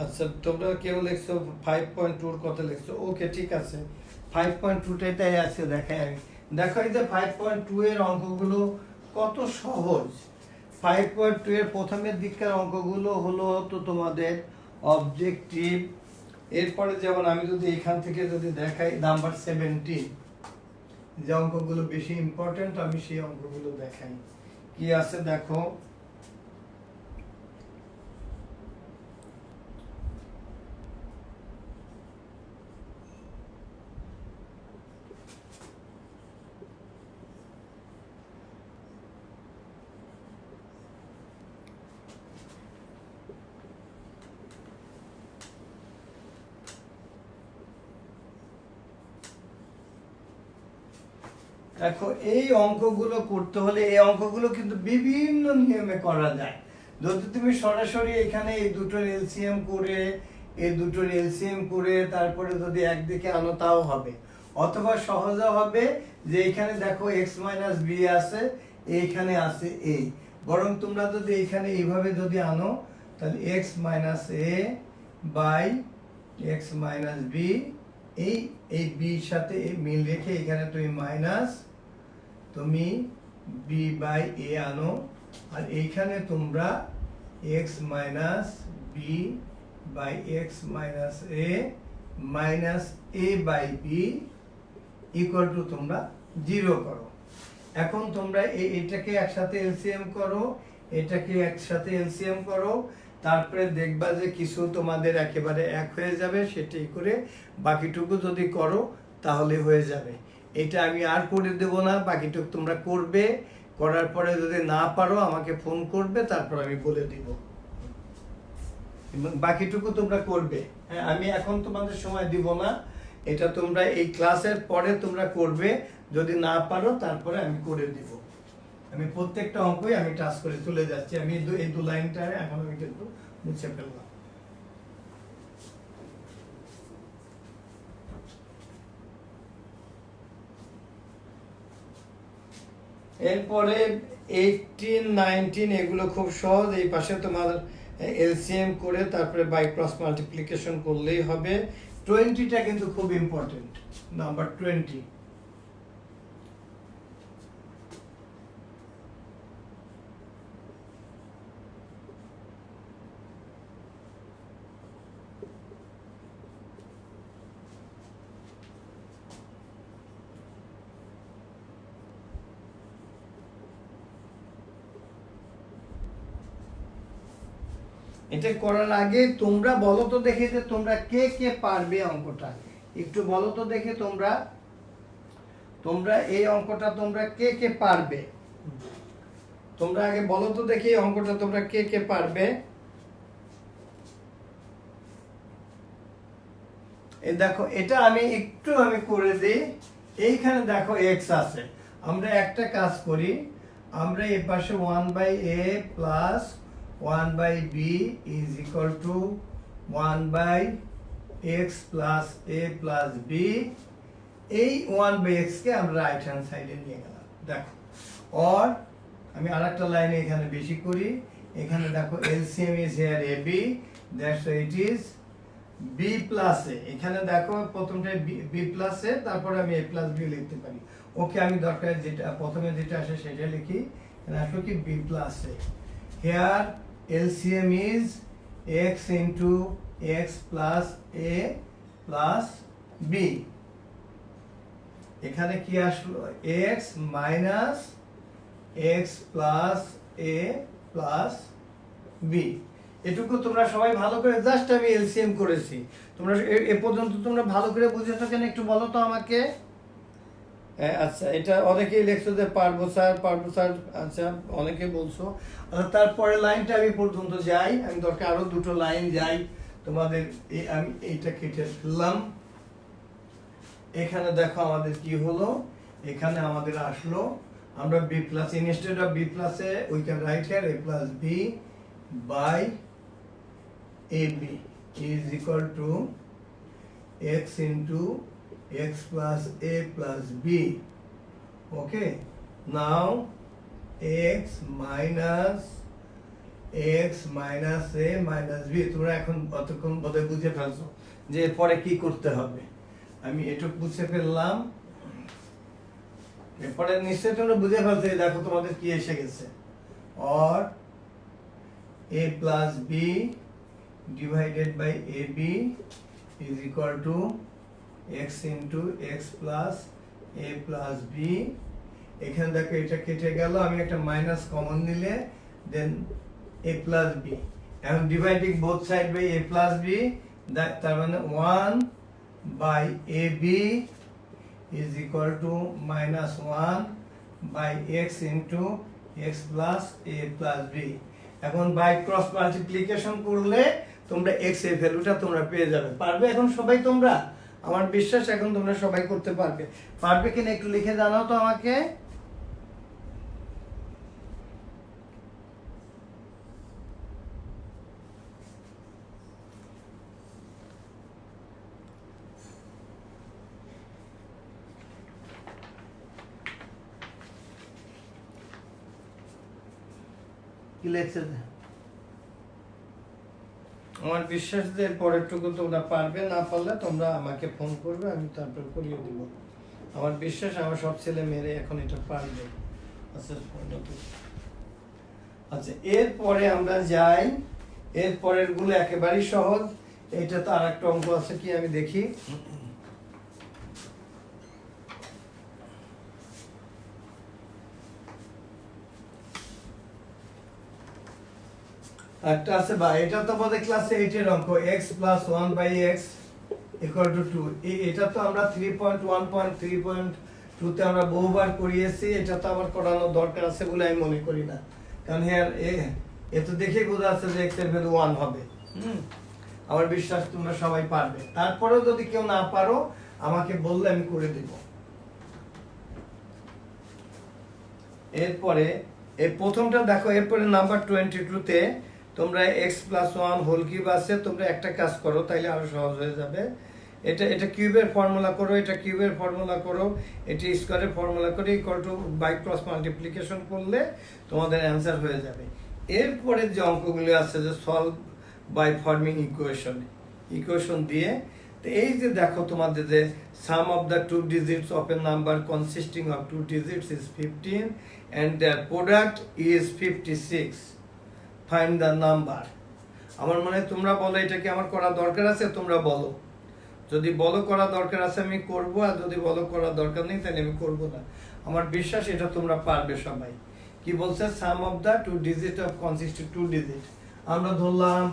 আচ্ছা তোমরা কেউ লিখছো 5.2-র কথা লিখছো, ওকে ঠিক আছে। 5.2টাই আছে, দেখাই আমি। দেখো এই যে 5.2 এর অঙ্কগুলো কত সহজ। 5.2 এর প্রথমের দিককার অঙ্কগুলো হলো তো তোমাদের অবজেক্টিভ। এরপরে যেমন আমি যদি এখান থেকে যদি দেখাই নাম্বার 17, যে অঙ্কগুলো বেশি ইম্পর্টেন্ট আমি সেই অঙ্কগুলো দেখাই। কি আছে দেখো, দেখো এই অঙ্কগুলো করতে হলে এই অঙ্কগুলো কিন্তু বিভিন্ন নিয়মে করা যায়। যদি তুমি সরাসরি এখানে এই দুটোর এলসিএম করে তারপরে যদি একদিকে আনো তাও হবে, অথবা সহজে হবে যে এখানে দেখো x মাইনাস বি আছে, এইখানে আছে a, বরং তোমরা যদি এখানে এইভাবে যদি আনো তাহলে x minus a by x minus B, এই বির সাথে মিল রেখে এখানে তুমি মাইনাস তুমি b বাই a আনো, আর এইখানে তোমরা x minus b by x minus a minus a by b equal to তোমরা 0 করো। এখন তোমরা এটাকে একসাথে এলসিএম করো, এটাকে একসাথে এলসিএম করো, তারপরে দেখবা যে কিছু তোমাদের একেবারে এক হয়ে যাবে, সেটাই করে বাকিটুকু যদি করো তাহলে হয়ে যাবে। এটা আমি আর করে দেব না, বাকিটুকু তোমরা করবে, করার পরে যদি না পারো আমাকে ফোন করবে, তারপর আমি বলে দিব, বাকিটুকু তোমরা করবে। হ্যাঁ, আমি এখন তোমাদের সময় দিব না, এটা তোমরা এই ক্লাসের পরে তোমরা করবে, যদি না পারো তারপরে আমি করে দিব। আমি প্রত্যেকটা অঙ্কই আমি টাচ করে চলে যাচ্ছি। আমি এই দু লাইনটা এখন আমি কিন্তু মুছে ফেললাম। এরপরে 18, 19 এগুলো খুব সহজ। এই পাশে তোমার এলসিএম করে তারপরে বাই ক্রস মাল্টিপ্লিকেশন করলেই হবে। 20টা কিন্তু খুব ইম্পর্টেন্ট, নাম্বার 20। এটা করার আগে তোমরা বলো তো দেখি যে তোমরা কে কে পারবে অঙ্কটা, একটু বলো তো দেখি তোমরা এই অঙ্কটা তোমরা কে কে পারবে। তোমরা আগে বলো তো দেখি অঙ্কটা তোমরা কে কে পারবে। এই দেখো, এটা আমি একটু করে দিই। এইখানে দেখো x আছে, আমরা একটা কাজ করি, আমরা এই পাশে 1/a plus 1/b is equal to 1/x plus a plus b, এই 1/x কে আমরা রাইট হ্যান্ড সাইডে নিয়ে গেলাম। দেখো, or আমি আরেকটা লাইনে এখানে বেশি করি, এখানে দেখো LCM is here ab, that's why it is b plus a, এখানে দেখো প্রথমটা b plus a, তারপরে আমি a plus b লিখতে পারি। ওকে, আমি দরকার যেটা প্রথমে যেটা আসে সেটা লিখি, আসলে কি b plus a। Here LCM is x into x plus a plus b, এখানে কি আসলো x minus x plus a plus b। এটুকু তোমরা সবাই ভালো করে, জাস্ট আমি এলসিএম করেছি। তোমরা এ পর্যন্ত তোমরা ভালো করে বুঝেছো কেন একটু বলো তো আমাকে। আচ্ছা, এটা অনেকেই লেখছো যে পারবো স্যার। আচ্ছা, অনেকে বলছো। তারপরে লাইনটা আমি পর্যন্ত যাই, আমি দরকার আরো দুটো লাইন যাই তোমাদের। আমি এইটা কেটে ফেললাম। এখানে দেখো আমাদের কি হলো, এখানে আমাদের আসলো আমরা b plus, instead of b plus A we can write here a plus b by ab is equal to x into x plus a plus b. Okay, now x minus a minus b, তোমরা এখন অতক্ষণ বোধহয় বুঝে ফেলছো যে এরপরে কি করতে হবে। আমি এটুকু বুঝে ফেললাম। এরপরে নিশ্চয়ই তোমরা বুঝে ফেলছো, দেখো তোমাদের কি এসে গেছে, or a plus b divided by ab is equal to x into x plus a plus b। এখানে দেখো এটা কেটে গেল, আমি একটা মাইনাস কমন নিলে দেন a plus b, এখন dividing both side by a plus b, তার মানে 1 by ab is equal to minus 1 by x into x plus a plus b। এখন বাই ক্রস মাল্টিপ্লিকেশন করলে তোমরা x এর ভ্যালুটা তোমরা পেয়ে যাবে। পারবে এখন সবাই তোমরা? আমার বিশ্বাস এখন তোমরা সবাই করতে পারবে। পারবে কিনা একটু লিখে জানাও তো আমাকে। কি লেখছে? আমার বিশ্বাস যে পরেরটুকু তোমরা পারবে, না পারলে তোমরা আমাকে ফোন করবে, আমি তারপর করিয়ে দিব। আমার বিশ্বাস আমার সব ছেলে মেয়ে এখন এটা পারবে। আচ্ছা, এরপরে আমরা যাই, এর পরের গুলো একেবারেই সহজ। এটা তো আর একটা অঙ্ক আছে, কি আমি দেখি। একটা আছে বা এটা তো আমাদের ক্লাস 8 এর অঙ্ক, x plus 1 by x equal to 2। এটা তো আমরা 3.1.3.2 তে আমরা বহুবার করিয়েছি, এটা তো আমার করানোর দরকার আছে বলে আমি মনে করি না, কারণ এ তো দেখেই বোঝা যাচ্ছে যে x এর ভ্যালু 1 হবে। আমার বিশ্বাস তোমরা সবাই পারবে। তারপরেও যদি কেউ না পারো আমাকে বললে আমি করে দেব। এরপরে এই প্রথমটা দেখো, এরপরে নাম্বার 22 তে তোমরা x plus 1 হোল কিউব আছে, তোমরা একটা কাজ করো তাইলে আরো সহজ হয়ে যাবে। এটা কিউবের ফর্মুলা করো, এটা কিউবের ফর্মুলা করো, এটা স্কয়ারের ফর্মুলা করে equal to by cross multiplication করলে তোমাদের অ্যান্সার হয়ে যাবে। এরপরে যে অঙ্কগুলো আছে যে সলভ বাই ফর্মিং ইকুয়েশন দিয়ে, তো এই যে দেখো তোমাদের যে sum of the two digits of a number consisting of two digits is 15 and their product is 56, find the number। আমার মনে হয় তোমরা বলো এটা কি আমার করা দরকার আছে, তোমরা বলো। যদি বলো করা দরকার আছে আমি করব, আর যদি বলো করা দরকার নেই তাহলে আমি করব না। আমার বিশ্বাস এটা তোমরা পারবে সবাই। কি বলছে? Sum of the two digit of consisting two digit. আমরা ধরলাম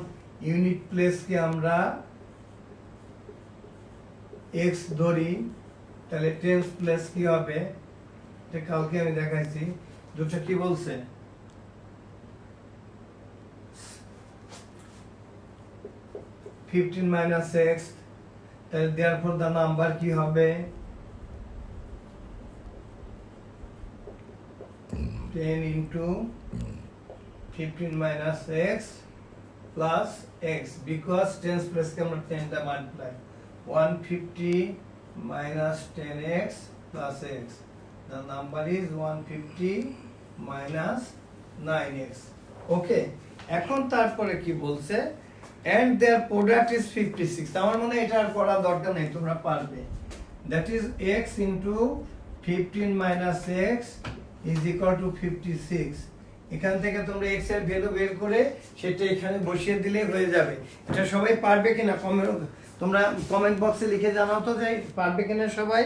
ইউনিট প্লেস কে আমরা x ধরি, তাহলে টেন্স প্লেস কি হবে? এটা কালকে আমি দেখাইছি। দুটো কি বলছে? 15 minus x, তাহলে therefore the number কি হবে? 10 into 15 minus x plus x, because tens place কে আমরা 10 টা multiply, 150 minus 10x plus x, the number is 150 minus 9x। ওকে, এখন তারপরে কি বলছে? and their product is 56। আমার মনে হয় এটা আর করা দরকার নেই, তোমরা পারবে। that is x into 15 minus x is equal to 56। এখান থেকে তোমরা x এর ভ্যালু বের করে সেটা এখানে বসিয়ে দিলে হয়ে যাবে। এটা সবাই পারবে কিনা তোমরা কমেন্ট বক্সে লিখে জানাও তো যে পারবে কিনা সবাই।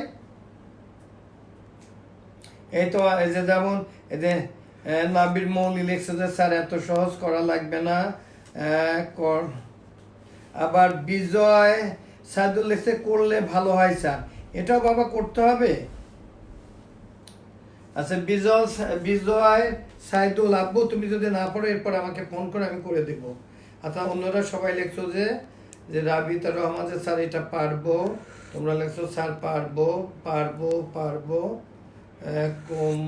এই তো এই যে যেমন এই যে নাবির মৌলি লিখছে যে স্যার এত সহজ করা লাগবে না, আবার বিজয় সাইদুল লিখছে করলে ভালো হয় স্যার, এটাও বাবা করতে হবে। আচ্ছা বিজয় সাইদুল আব্বু তুমি যদি না পড়ো এরপর আমাকে ফোন করে আমি করে দেব। আচ্ছা অন্যরা সবাই লিখছো যে রাবিতা রহমান যে স্যার এটা পারবো, তোমরা লিখছো স্যার পারবো পারবো পারবো কম।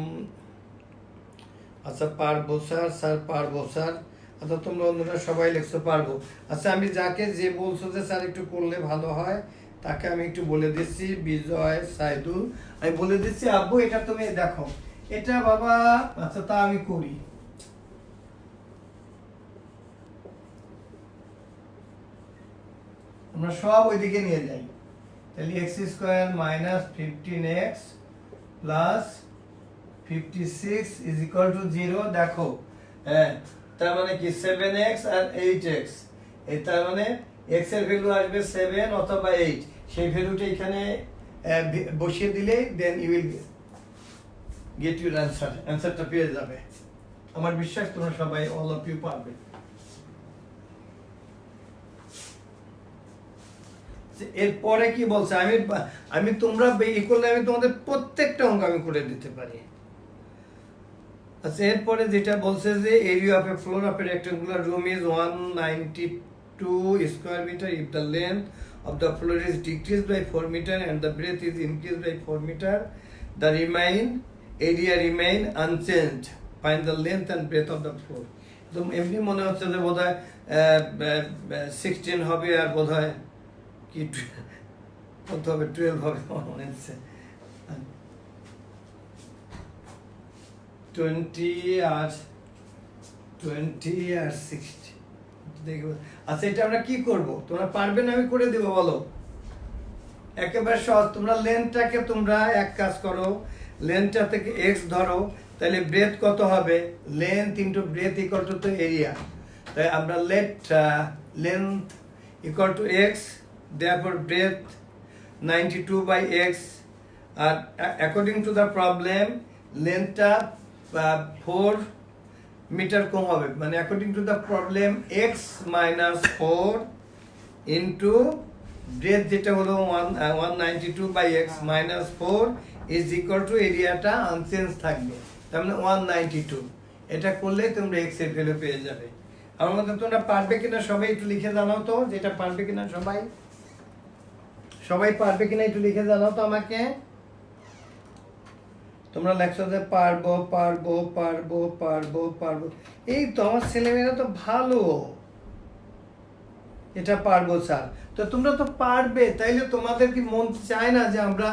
আচ্ছা পারবো স্যার, স্যার পারবো স্যার। আচ্ছা তোমরা অন্যরা সবাই লিখছো পারবো। আচ্ছা আমি যাকে যে বলছো যে স্যার একটু করলে ভালো হয় তাকে আমি একটু বলে দিচ্ছি, বিজয় সাইদুল আমি বলে দিচ্ছি আব্বু এটা তুমি দেখো এটা বাবা। আচ্ছা তা আমি করি। আমরা সব ওইদিকে নিয়ে যাই, তাহলে x² - 15x plus 56 is equal to 0 দেখো, হ্যাঁ তার মানে কি 7x আর 8x, এই তার মানে x এর ভ্যালু আসবে 7 অথবা 8, সেই ভ্যালুটা এখানে বসিয়ে দিলে then you will get your অ্যান্সারটা পেয়ে যাবে। আমার বিশ্বাস তোমরা সবাই অল অফ ইউ পারবে। এরপরে কি বলছে, আমি তোমরা ই করলে আমি তোমাদের প্রত্যেকটা অঙ্ক আমি করে দিতে পারি। আচ্ছা, এরপরে যেটা বলছে যে area of a floor of a rectangular room is 192 square metre if the length of the floor is decreased by 4 meter and the breadth is increased by 4 meter, the area remain unchanged. Find the length and breadth of the floor. তো এমনি মনে হচ্ছে যে বোধহয় 16 হবে আর বোধহয় কি কত হবে 12 হবে মনে হচ্ছে, 20 আর 60 দেখব। আচ্ছা, এটা আমরা কি করব, তোমরা পারবে না আমি করে দেব, বলো। একেবারে সহজ, তোমরা লেন্থটাকে তোমরা এক কাজ করো, লেন্থটা থেকে x ধরো, তাহলে ব্রেথ কত হবে, length into breadth equal to area, তাই আমরা length equal to x, therefore breadth 92 by x, আর অ্যাকর্ডিং টু দ্য প্রবলেম লেন্থটা 4 মিটার কম হবে, মানে according to the problem x minus 4 into breadth যেটা হলো 192 by x minus 4 is equal to এরিয়াটা আনচেঞ্জ থাকবে, তার মানে 192। এটা করলে তোমরা x এর ভ্যালু পেয়ে যাবে। আমার মতে তোমরা পারবে কিনা সবাই একটু লিখে জানাও তো, যেটা পারবে কিনা সবাই পারবে কিনা একটু লিখে জানাও তো আমাকে। তোমরা লেখছো যে পারবো পারবো পারবো পারবো পারবো, এই তো আমার ছেলেমেয়েরা তো ভালো, এটা পারবো স্যার। তো তোমরা তো পারবে, তাইলে তোমাদের কি মন চায় না যে আমরা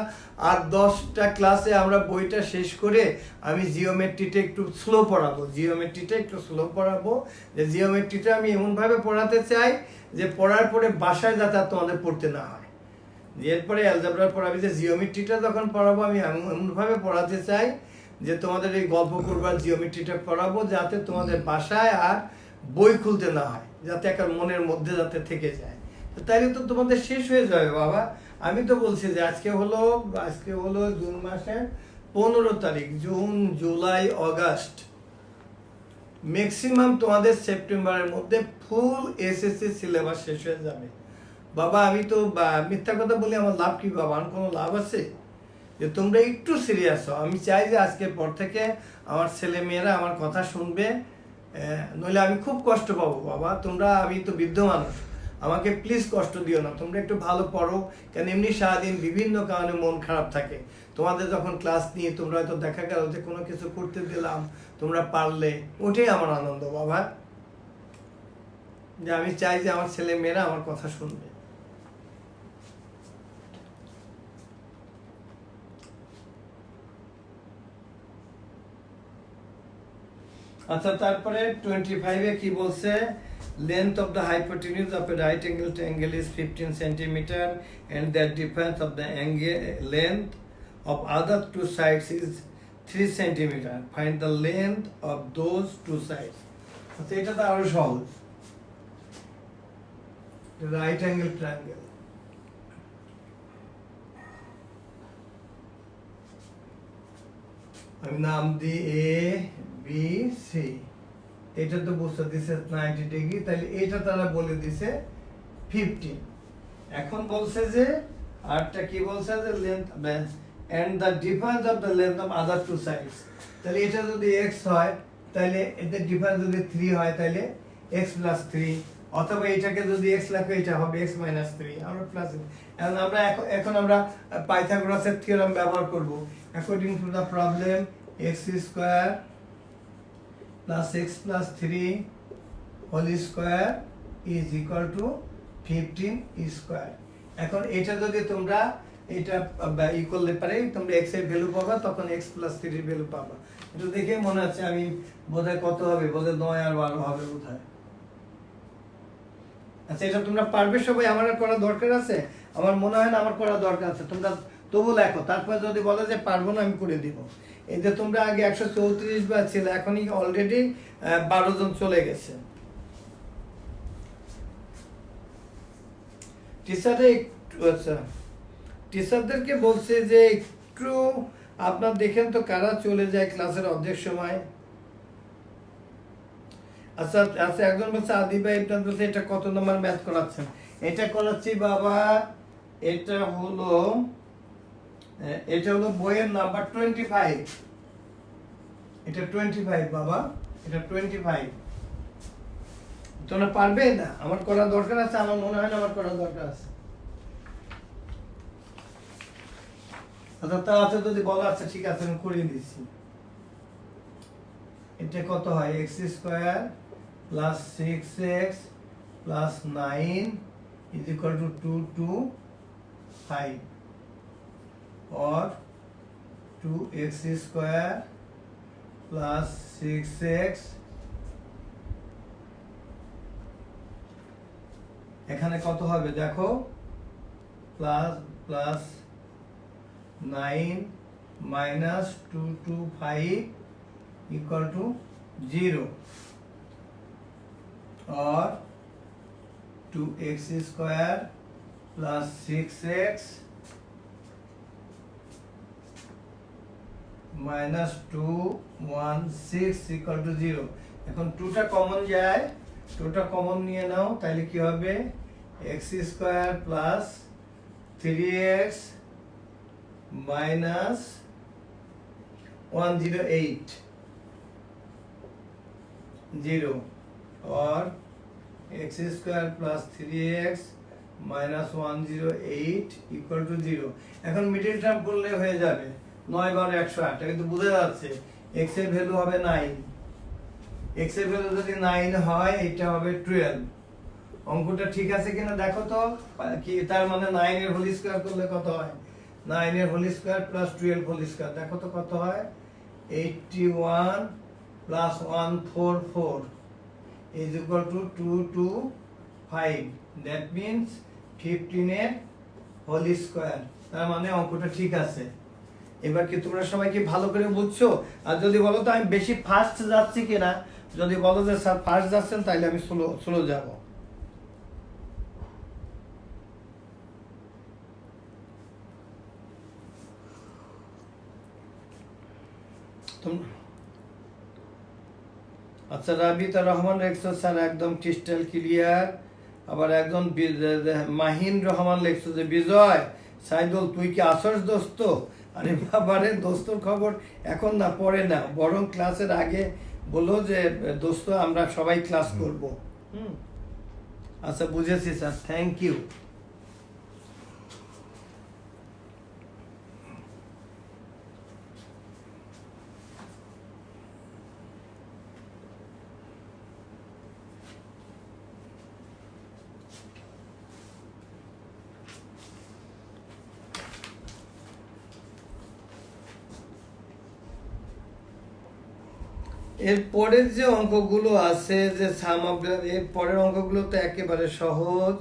আর 10টা ক্লাসে আমরা বইটা শেষ করে আমি জিওমেট্রিটা একটু স্লো পড়াবো, যে জিওমেট্রিটা আমি এমনভাবে পড়াতে চাই যে পড়ার পরে বাসায় যাতে আর তোমাদের পড়তে না হয়, এরপরে অ্যালজেব্রা পড়াবি, যে জিওমেট্রিটা যখন পড়াবো আমি এমনভাবে পড়াতে চাই যে তোমাদের এই গল্প করবার জিওমেট্রিটা পড়াবো যাতে তোমাদের বাসায় আর বই খুলতে না হয়, যাতে একটা মনের মধ্যে যাতে থেকে যায়। তাইলে তো তোমাদের শেষ হয়ে যাবে বাবা। আমি তো বলছি যে আজকে হলো জুন মাসের 15 তারিখ, জুন জুলাই আগস্ট, ম্যাক্সিমাম তোমাদের সেপ্টেম্বরের মধ্যে ফুল এসএসসি সিলেবাস শেষ হয়ে যাবে বাবা। আমি তো মিথ্যা কথা বলি, আমার লাভ কি বাবা, আমার কোনো লাভ আছে? যে তোমরা একটু সিরিয়াস হও। আমি চাই যে আজকের পর থেকে আমার ছেলে মেয়েরা আমার কথা শুনবে, নইলে আমি খুব কষ্ট পাবো বাবা। আমি তো বৃদ্ধ মানুষ, আমাকে প্লিজ কষ্ট দিও না। তোমরা একটু ভালো পড়ো, কেন এমনি সারাদিন বিভিন্ন কারণে মন খারাপ থাকে। তোমাদের যখন ক্লাস নিয়ে তোমরা হয়তো দেখা গেল যে কোনো কিছু করতে দিলাম, তোমরা পারলে, ওটাই আমার আনন্দ বাবা। যে আমি চাই যে আমার ছেলে মেয়েরা আমার কথা শুনবে। আচ্ছা, তারপরে 25-এ কি বলছে, length of the hypotenuse of a right angle triangle is 15 centimeter and the difference of the angle length of other two sides is 3 centimeter. Find the length of those two sides. আচ্ছা, এটা তো আরো সহজ, right angle triangle। আমি নাম দিই A B C, এটা তো বুঝতে দিছে 90 ডিগ্রি, তাহলে এটা তারা বলে দিছে 15। এখন বলছে যে আরটা কি বলছে যে length and the difference of the length of other two sides, তাহলে এটা যদি x হয় তাহলে এদের ডিফারেন্স যদি 3 হয় তাহলে x + 3, অথবা এটাকে যদি x লেখো এটা হবে x - 3, আমরা প্লাস। এখন আমরা পাইথাগোরাসের থিওরেম ব্যবহার করব। According to the problem x² plus x plus 3 whole square is equal to 15 square। এখন এটা যদি তোমরা এটা ই করলে পারে, তোমরা x এর ভ্যালু পাবা, তখন x plus 3 এর ভ্যালু পাবা। এটা দেখে মনে হচ্ছে আমি বোধহয় কত হবে, বোধহয় 9 আর 12 হবে বোধহয়। আচ্ছা, এটা তোমরা পারবে সবাই, আমার করা দরকার আছে? আমার মনে হয় না আমার করা দরকার আছে। তোমরা তবু লেখো, তারপর যদি বলো যে পারবো না আমি করে দিব। এই যে তোমরা আগে 134 বার ছিল, এখনই অলরেডি 12 জন চলে গেছে। টিচারদেরকে বলছে যে একটু আপনার দেখেন তো কারা চলে যায় ক্লাসের অর্ধেক সময়। আচ্ছা আচ্ছা, একজন বলছে আদি ভাই আপনার বলছে এটা কত নম্বর ম্যাথ করাচ্ছেন? এটা করাচ্ছি বাবা, এটা হলো বইয়ের নাম্বার 25। এটা 25 বাবা, এটা 25। তোমরা পারবে না? আমার করা দরকার আছে, আমার মনে হয় না আমার করা দরকার আছে। আচ্ছা তা আছে যদি বলো, আচ্ছা ঠিক আছে আমি করিয়ে দিচ্ছি। এটা কত হয়? x square plus 6x plus 9 is equal to 2 to 5 or 2x square plus 6x, এখানে কত হবে দেখো, plus plus 9 minus 2 to 5 equal to 0 or 2x square plus 6x minus 216 equal to 0। এখন 2টা কমন যায়, 2টা কমন নিয়ে নাও, তাহলে কি হবে? x square plus 3x minus 108 0 or x square plus 3x minus 108 equal to 0। এখন মিডল টার্ম করলে হয়ে যাবে 9 বার 108। এটা কিন্তু বোঝা যাচ্ছে x এর ভ্যালু হবে 9, x এর ভ্যালু যদি 9 হয় এটা হবে 12। অঙ্কটা ঠিক আছে কিনা দেখো তো, কি তার মানে 9 এর হোল স্কয়ার করলে কত হয়? 9 এর whole square plus 12 whole square, দেখো তো কত হয়? 81 plus 144 is equal to 225। that means 15 এর হোল স্কয়ার। তার মানে অঙ্কটা ঠিক আছে। এবার কি তোমরা সবাই কি ভালো করে বুঝছো? আর যদি বলো তো আমি বেশি ফাস্ট যাচ্ছি কিনা, যদি বলো যে স্যার ফাস্ট যাচ্ছেন তাহলে আমি স্লো স্লো যাব। আচ্ছা রাবিতা রহমান লেখছো স্যার একদম ক্রিস্টাল ক্লিয়ার। আবার একজন মাহিন রহমান লেখছো যে বিজয় সাইদুল তুই কি আসস দোস্ত? আরে বাবারে, দোস্তর খবর এখন না, পরে না, বরং ক্লাসের আগে বলো যে দোস্ত আমরা সবাই ক্লাস করব। আচ্ছা বুঝেছি স্যার, থ্যাংক ইউ। এর পরের যে অঙ্কগুলো আছে, যে সাম অফ দ্য, এর পরের অঙ্কগুলো তো একেবারে সহজ।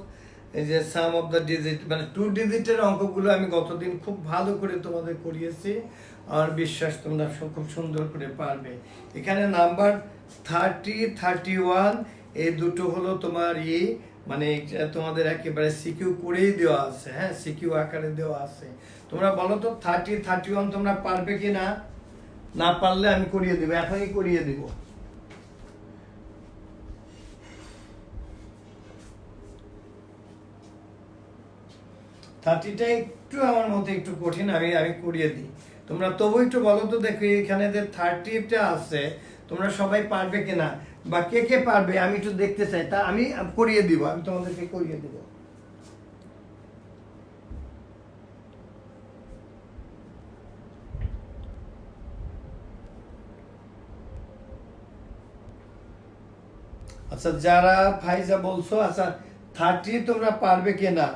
এই যে সাম অফ দ্য ডিজিট মানে 2 ডিজিটের অঙ্কগুলো আমি গতদিন খুব ভালো করে তোমাদের করিয়েছি, আর বিশ্বাস তোমরা খুব সুন্দর করে পারবে। এখানে নাম্বার 30, 31 এই দুটো হলো তোমার মানে তোমাদের একেবারে সিকিউ করেই দেওয়া আছে। হ্যাঁ, সিকিউ আকারে দেওয়া আছে। তোমরা বলো তো 30, 31 তোমরা পারবে কি না? না পারলে আমি করিয়ে দেবো, এখনই করিয়ে দিব। থার্টিটা একটু আমার মতে একটু কঠিন, আমি করিয়ে দিই। তোমরা তবু একটু বলো তো দেখো, এখানে যে 30টা আছে তোমরা সবাই পারবে কিনা, বা কে কে পারবে আমি একটু দেখতে চাই। তা আমি করিয়ে দিব, আমি তোমাদেরকে করিয়ে দিব। আচ্ছা যারা ফাইজা বলছো, আচ্ছা 30 তোমরা পারবে কিনা?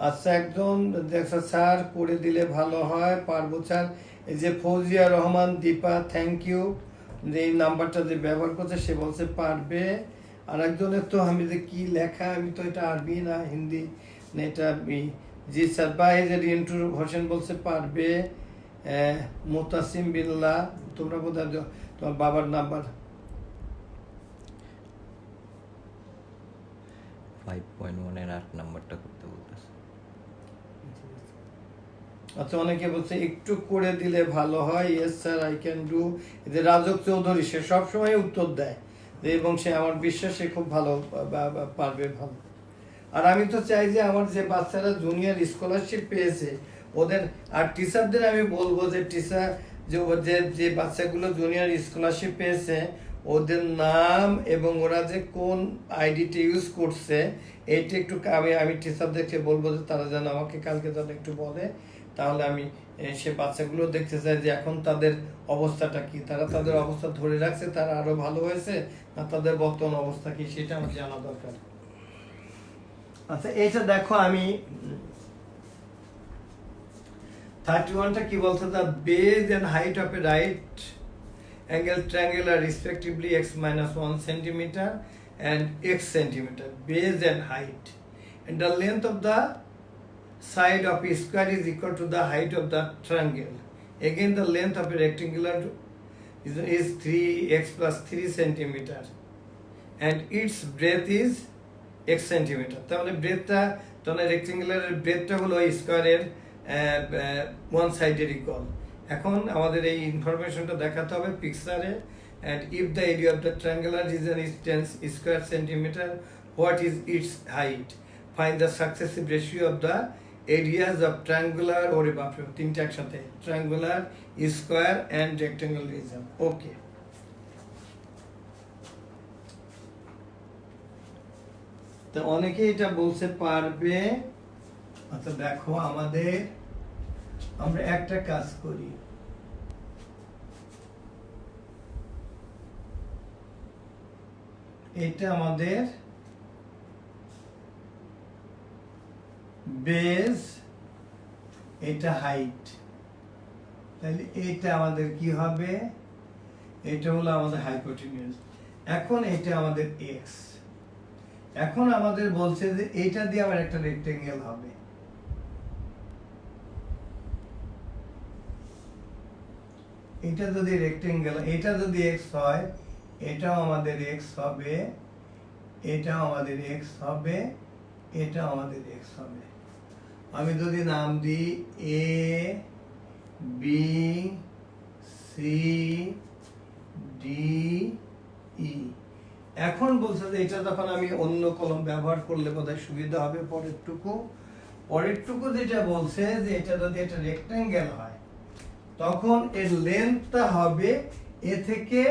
আচ্ছা একদম দেখছো স্যার করে দিলে ভালো হয়, পারবো স্যার। এই যে ফৌজিয়া রহমান দীপা, থ্যাংক ইউ, যে এই নাম্বারটা যে ব্যবহার করছে সে বলছে পারবে। আর একজনের তো আমি যে কি লেখা, আমি তো এটা আরবি না হিন্দি না, এটা জি স্যার, বা এই যে রিন্টু হোসেন বলছে পারবে, মোতাসিম বিল্লাহ, তোমরা বোধহয় তোমার বাবার নাম্বার 5.1 এর 8 নাম্বারটা করতে বলতেছে। আচ্ছা, অনেকে বলছে একটু করে দিলে ভালো হয়। Yes sir, I can do. যে রাজক চৌধুরী, সে সবসময় উত্তর দেয় এবং সে আমার বিশ্বাস সে খুব ভালো পারবে ভালো। আর আমি তো চাই যে আমার যে বাচ্চারা জুনিয়র স্কলারশিপ পেয়েছে ওদের, আর টিচারদের আমি বলবো যে টিচার যে বাচ্চাগুলো জুনিয়র স্কলারশিপ পেয়েছে ওদের নাম এবং ওরা যে কোন আইডিটা ইউজ করছে এইটা একটু আমি টিচারদেরকে বলবো যে তারা যেন আমাকে কালকে যেন একটু বলে, তাহলে আমি সে বাচ্চাগুলো দেখতে চাই যে এখন তাদের অবস্থাটা কি, তারা তাদের অবস্থা ধরে রাখছে, তারা আরো ভালো হয়েছে না তাদের বর্তমান অবস্থা কি, সেটা আমার জানা দরকার। আচ্ছা, এইটা দেখো আমি 31টা কি বলছে, the base and height of a right angle triangle are respectively x-1 centimeter and x centimeter, base and height, and the length of the side of a square is equal to the height of the triangle. Again, the length of a rectangular is 3x plus 3 centimeter and its breadth is x centimeter. তাহলে ব্রেডটা, তাহলে রেক্টেঙ্গুলারের ব্রেডটা হলো স্কোয়ারের one সাইডের equal. এখন আমাদের এই ইনফরমেশনটা দেখাতে হবে পিকচারে। and if the area of the triangular region is 10 square centimeter, what is its height? Find the successive ratio of the areas of triangular or তিনটা একসাথে, triangular, square and rectangle region. Okay. তো অনেকে এটা বলছে পারবে। আচ্ছা দেখো, আমরা একটা কাজ করি, এটা আমাদের বেস, এটা হাইট, তাহলে এটা আমাদের কি হবে, এটা হলো আমাদের হাইপোটেনিউস। এখন এটা আমাদের এক্স। এখন আমাদের বলছে যে এটা দিয়ে আমার একটা রেক্টেঙ্গেল হবে, এটা যদি রেক্টেঙ্গেল, এটা যদি এক্স হয় এটাও আমাদের এক্স হবে, এটাও আমাদের এক্স হবে, এটাও আমাদের এক্স হবে। আমি যদি নাম দিই A B C D E. এখন বলছে যে এটা যখন আমি অন্য কলম ব্যবহার করলে বোধহয় সুবিধা হবে। পরেরটুকু যেটা বলছে যে এটা যদি একটা রেক্টেঙ্গেল হয় তখন এর লেন্থটা হবে এ থেকে,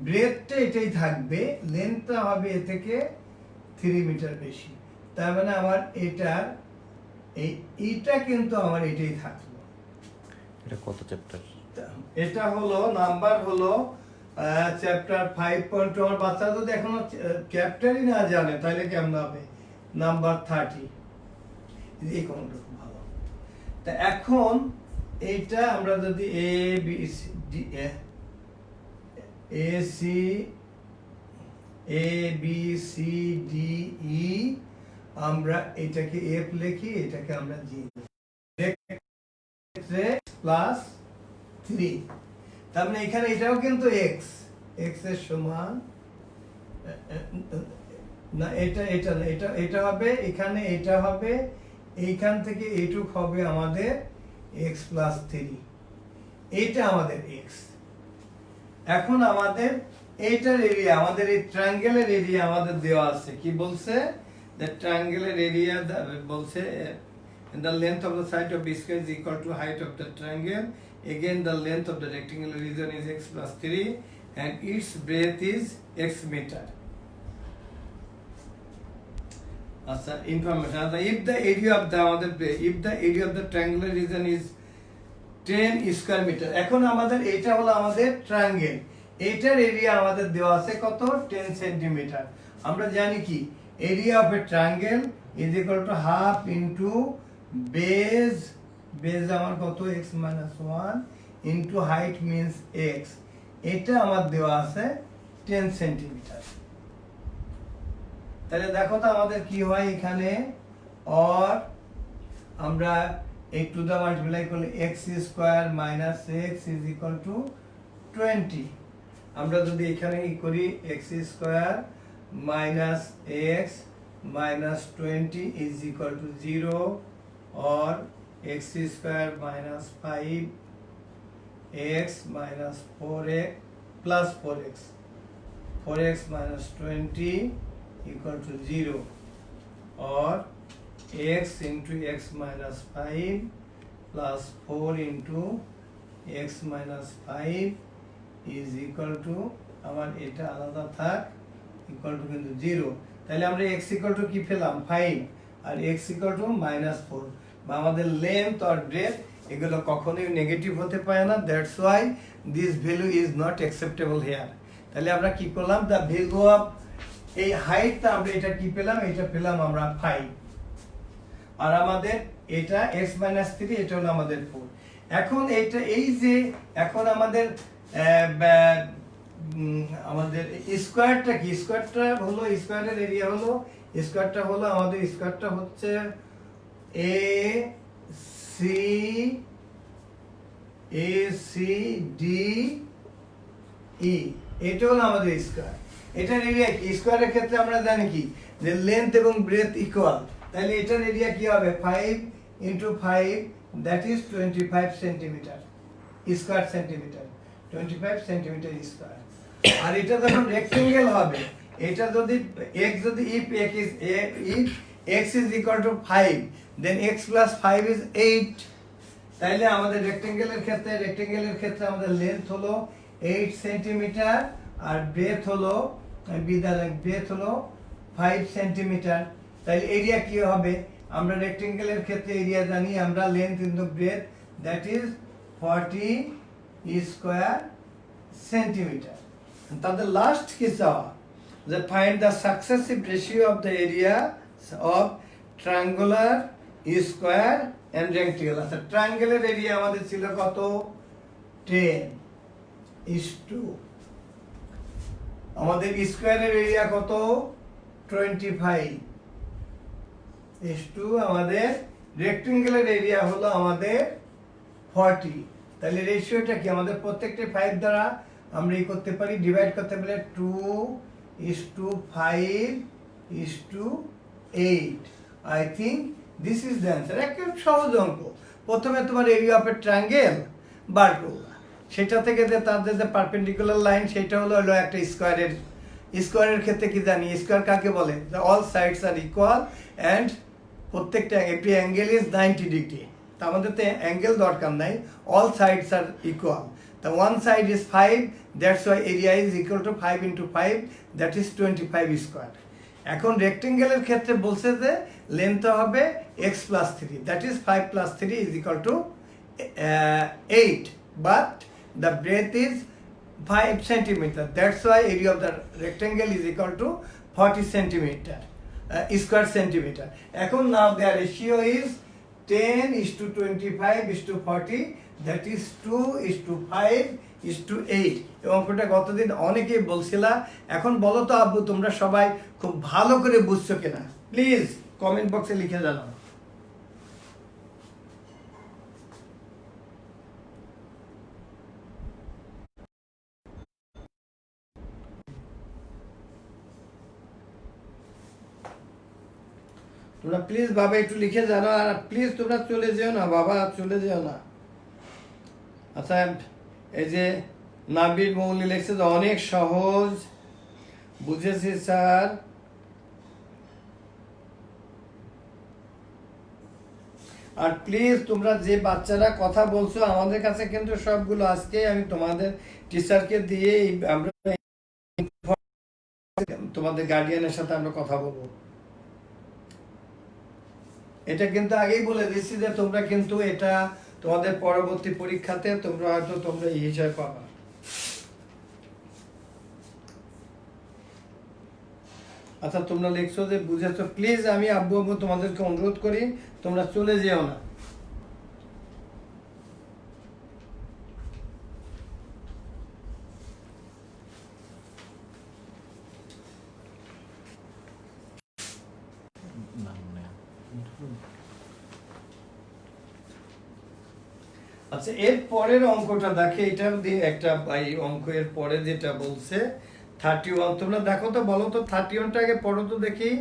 ব্রেডটা এটাই থাকবে, লেন্থটা হবে এ থেকে 3 মিটার বেশি। তার মানে আমার এটার এইটা কিন্তু আমার এটাই থাকলো। এটা কত চ্যাপ্টার? এটা হলো নাম্বার হলো চ্যাপ্টার 5.2। আমার বাচ্চা যদি এখনো চ্যাপ্টারই না জানে তাহলে কেমন হবে, নাম্বার 30। এই কোনটা খুব ভালো। তা এখন এইটা আমরা যদি A B C D E, আমরা এটাকে এফ লিখি, এটাকে আমরা জি প্লাস 3। তার মানে এখানে এটাও কিন্তু এক্স, এক্স এর সমান না, এটা না, এটা হবে এখানে, এটা হবে এইখান থেকে এইটুক হবে আমাদের এক্স প্লাস 3, এইটা আমাদের এক্স। এখন আমাদের এইটার এরিয়া, আমাদের এই ট্রায়াঙ্গেলের এরিয়া আমাদের দেওয়া আছে, কি বলছে, the triangular area বলছে the length of the side of b square is equal to height of the triangle. Again, the length of the rectangular region is x plus 3 and its breadth is x meter. Asa information, if the area of the triangular region is 10 square meter, এখন আমাদের এটা হলো আমাদের triangle, এটার area আমাদের দেওয়া আছে কত, 10 সেন্টিমিটার। আমরা জানি কি area of a triangle is equal to half into base আমার কত, x minus 1 into height means x, এটা আমার দেওয়া আছে 10 সেন্টিমিটার। তাহলে দেখো তো আমাদের কি হয় এখানে, or আমরা এই টু দা মাল্টিপ্লাই করলে x square minus x is equal two 20। আমরা যদি এখানে কি করি x square minus x minus 20 is equal two 0 or x square minus 5x minus 4x plus 4x minus 20 equal to 0 or x into x minus 5 plus 4 into x minus 5 is equal to আমার এটা আলাদা থাক equal to কিন্তু 0। তাহলে আমরা x equal to কি পেলাম 5 আর x equal to -4 বা আমাদের লেন্থ আর ব্রেথ এগুলো কখনোই নেগেটিভ হতে পারে না, that's why this value is not acceptable here. তাহলে আমরা কি করলাম দ্য ভ্যালু অফ এই হাইটটা আমরা এটা কি পেলাম, এটা পেলাম আমরা 5 আর আমাদের এটা x - 3 এটা হলো আমাদের 4। এখন এটা এই যে এখন আমাদের আমাদের স্কয়ারটা কি, স্কয়ারটা হলো স্কয়ারের এরিয়া হলো স্কয়ারটা হলো আমাদের স্কয়ারটা হচ্ছে এ সি ডি ই, এটা হলো আমাদের স্কয়ার। এটার এরিয়া কি, স্কয়ারের ক্ষেত্রে আমরা জানি কি যে লেন্থ এবং ব্রেথ ইকুয়াল, তাহলে এটার এরিয়া কি হবে 5 into 5 that is 25 centimetre square centimetre, 25 centimetre square. আর এটা যখন রেক্টেঙ্গেল হবে, এটা যদি x যদি if x is equal to 5 then x plus 5 is 8, তাইলে আমাদের রেক্টেঙ্গেলের ক্ষেত্রে আমাদের লেন্থ হলো 8 সেন্টিমিটার আর ব্রেথ হলো 5 সেন্টিমিটার। তাইলে এরিয়া কি হবে, আমরা রেক্টেঙ্গেলের ক্ষেত্রে এরিয়া জানি আমরা length into breadth that is 40 square centimetre. তাদের লাস্ট কি চাওয়া যে find the successive ratio of the area of triangular square and rectangle. আচ্ছা ট্রায়াঙ্গেলের এরিয়া আমাদের ছিল কত 10:, আমাদের স্কয়ারের এরিয়া কত 25, আমাদের রেক্টেঙ্গেলের এরিয়া হলো আমাদের 40। তাহলে রেশিওটা কি, আমাদের প্রত্যেকটা 5 দ্বারা আমরা এই করতে পারি, ডিভাইড করতে পারি 2:5:8। I think this is the answer. একদম সহজ অঙ্ক। প্রথমে তোমার এরিয়া অফ এ ট্রায়াঙ্গেল বার করলা, সেটা থেকে যে তাদের যে পারপেন্ডিকুলার লাইন সেটা হলো একটা স্কোয়ারের ক্ষেত্রে কি জানি স্কোয়ার কাকে বলে, all sides are equal and প্রত্যেকটা এভরি অ্যাঙ্গেল ইজ 90 ডিগ্রি। তা আমাদের তো অ্যাঙ্গেল দরকার নাই, all sides are equal. The one side is 5, that's why area is equal to 5 into 5, that is 25 square. এখন রেক্টেঙ্গেলের ক্ষেত্রে বলছে যে লেন্থ হবে x plus 3, that is 5 plus 3 is equal to 8, but the breadth is 5 centimeter, that's why area of the rectangle is equal to 40 centimeter square centimeter. এখন now the ratio is 10:25:40, that is 2:5:8। এই অঙ্কটা গতদিন অনেকেই বলছিলা, এখন বলো তো আব্বু তোমরা সবাই খুব ভালো করে বুঝছো কিনা, প্লিজ কমেন্ট বক্সে লিখে জানাও। তোমরা প্লিজ বাবা একটু লিখে জানো, আর প্লিজ তোমরা চলে যেও না বাবা, চলে যেও না। আচ্ছা এই যে নাবির মৌলি লেখছে যে অনেক সহজ, বুঝেছি স্যার। আর প্লিজ তোমরা যে বাচ্চারা কথা বলছো আমাদের কাছে কিন্তু সবগুলো আজকে আমি তোমাদের টিচারকে দিয়ে আমরা তোমাদের গার্ডিয়ানের সাথে আমরা কথা বলবো। এটা কিন্তু আগেই বলে দিচ্ছি যে তোমরা কিন্তু এটা তোমাদের পরবর্তী পরীক্ষাতে তোমরা হয়তো তোমরা এই হিসাবে পাবা। আচ্ছা তোমরা লিখছো যে বুঝেছো, প্লিজ আমি আব্বু আব্বু তোমাদেরকে অনুরোধ করি তোমরা চলে যেও না। আচ্ছা, এর পরের অঙ্কটা দেখে, এটা দিয়ে একটা এই অঙ্ক এর পরে যেটা বলছে 31, তোমরা দেখো তো, বলো তো 31টা আগে পড়ো তো দেখি,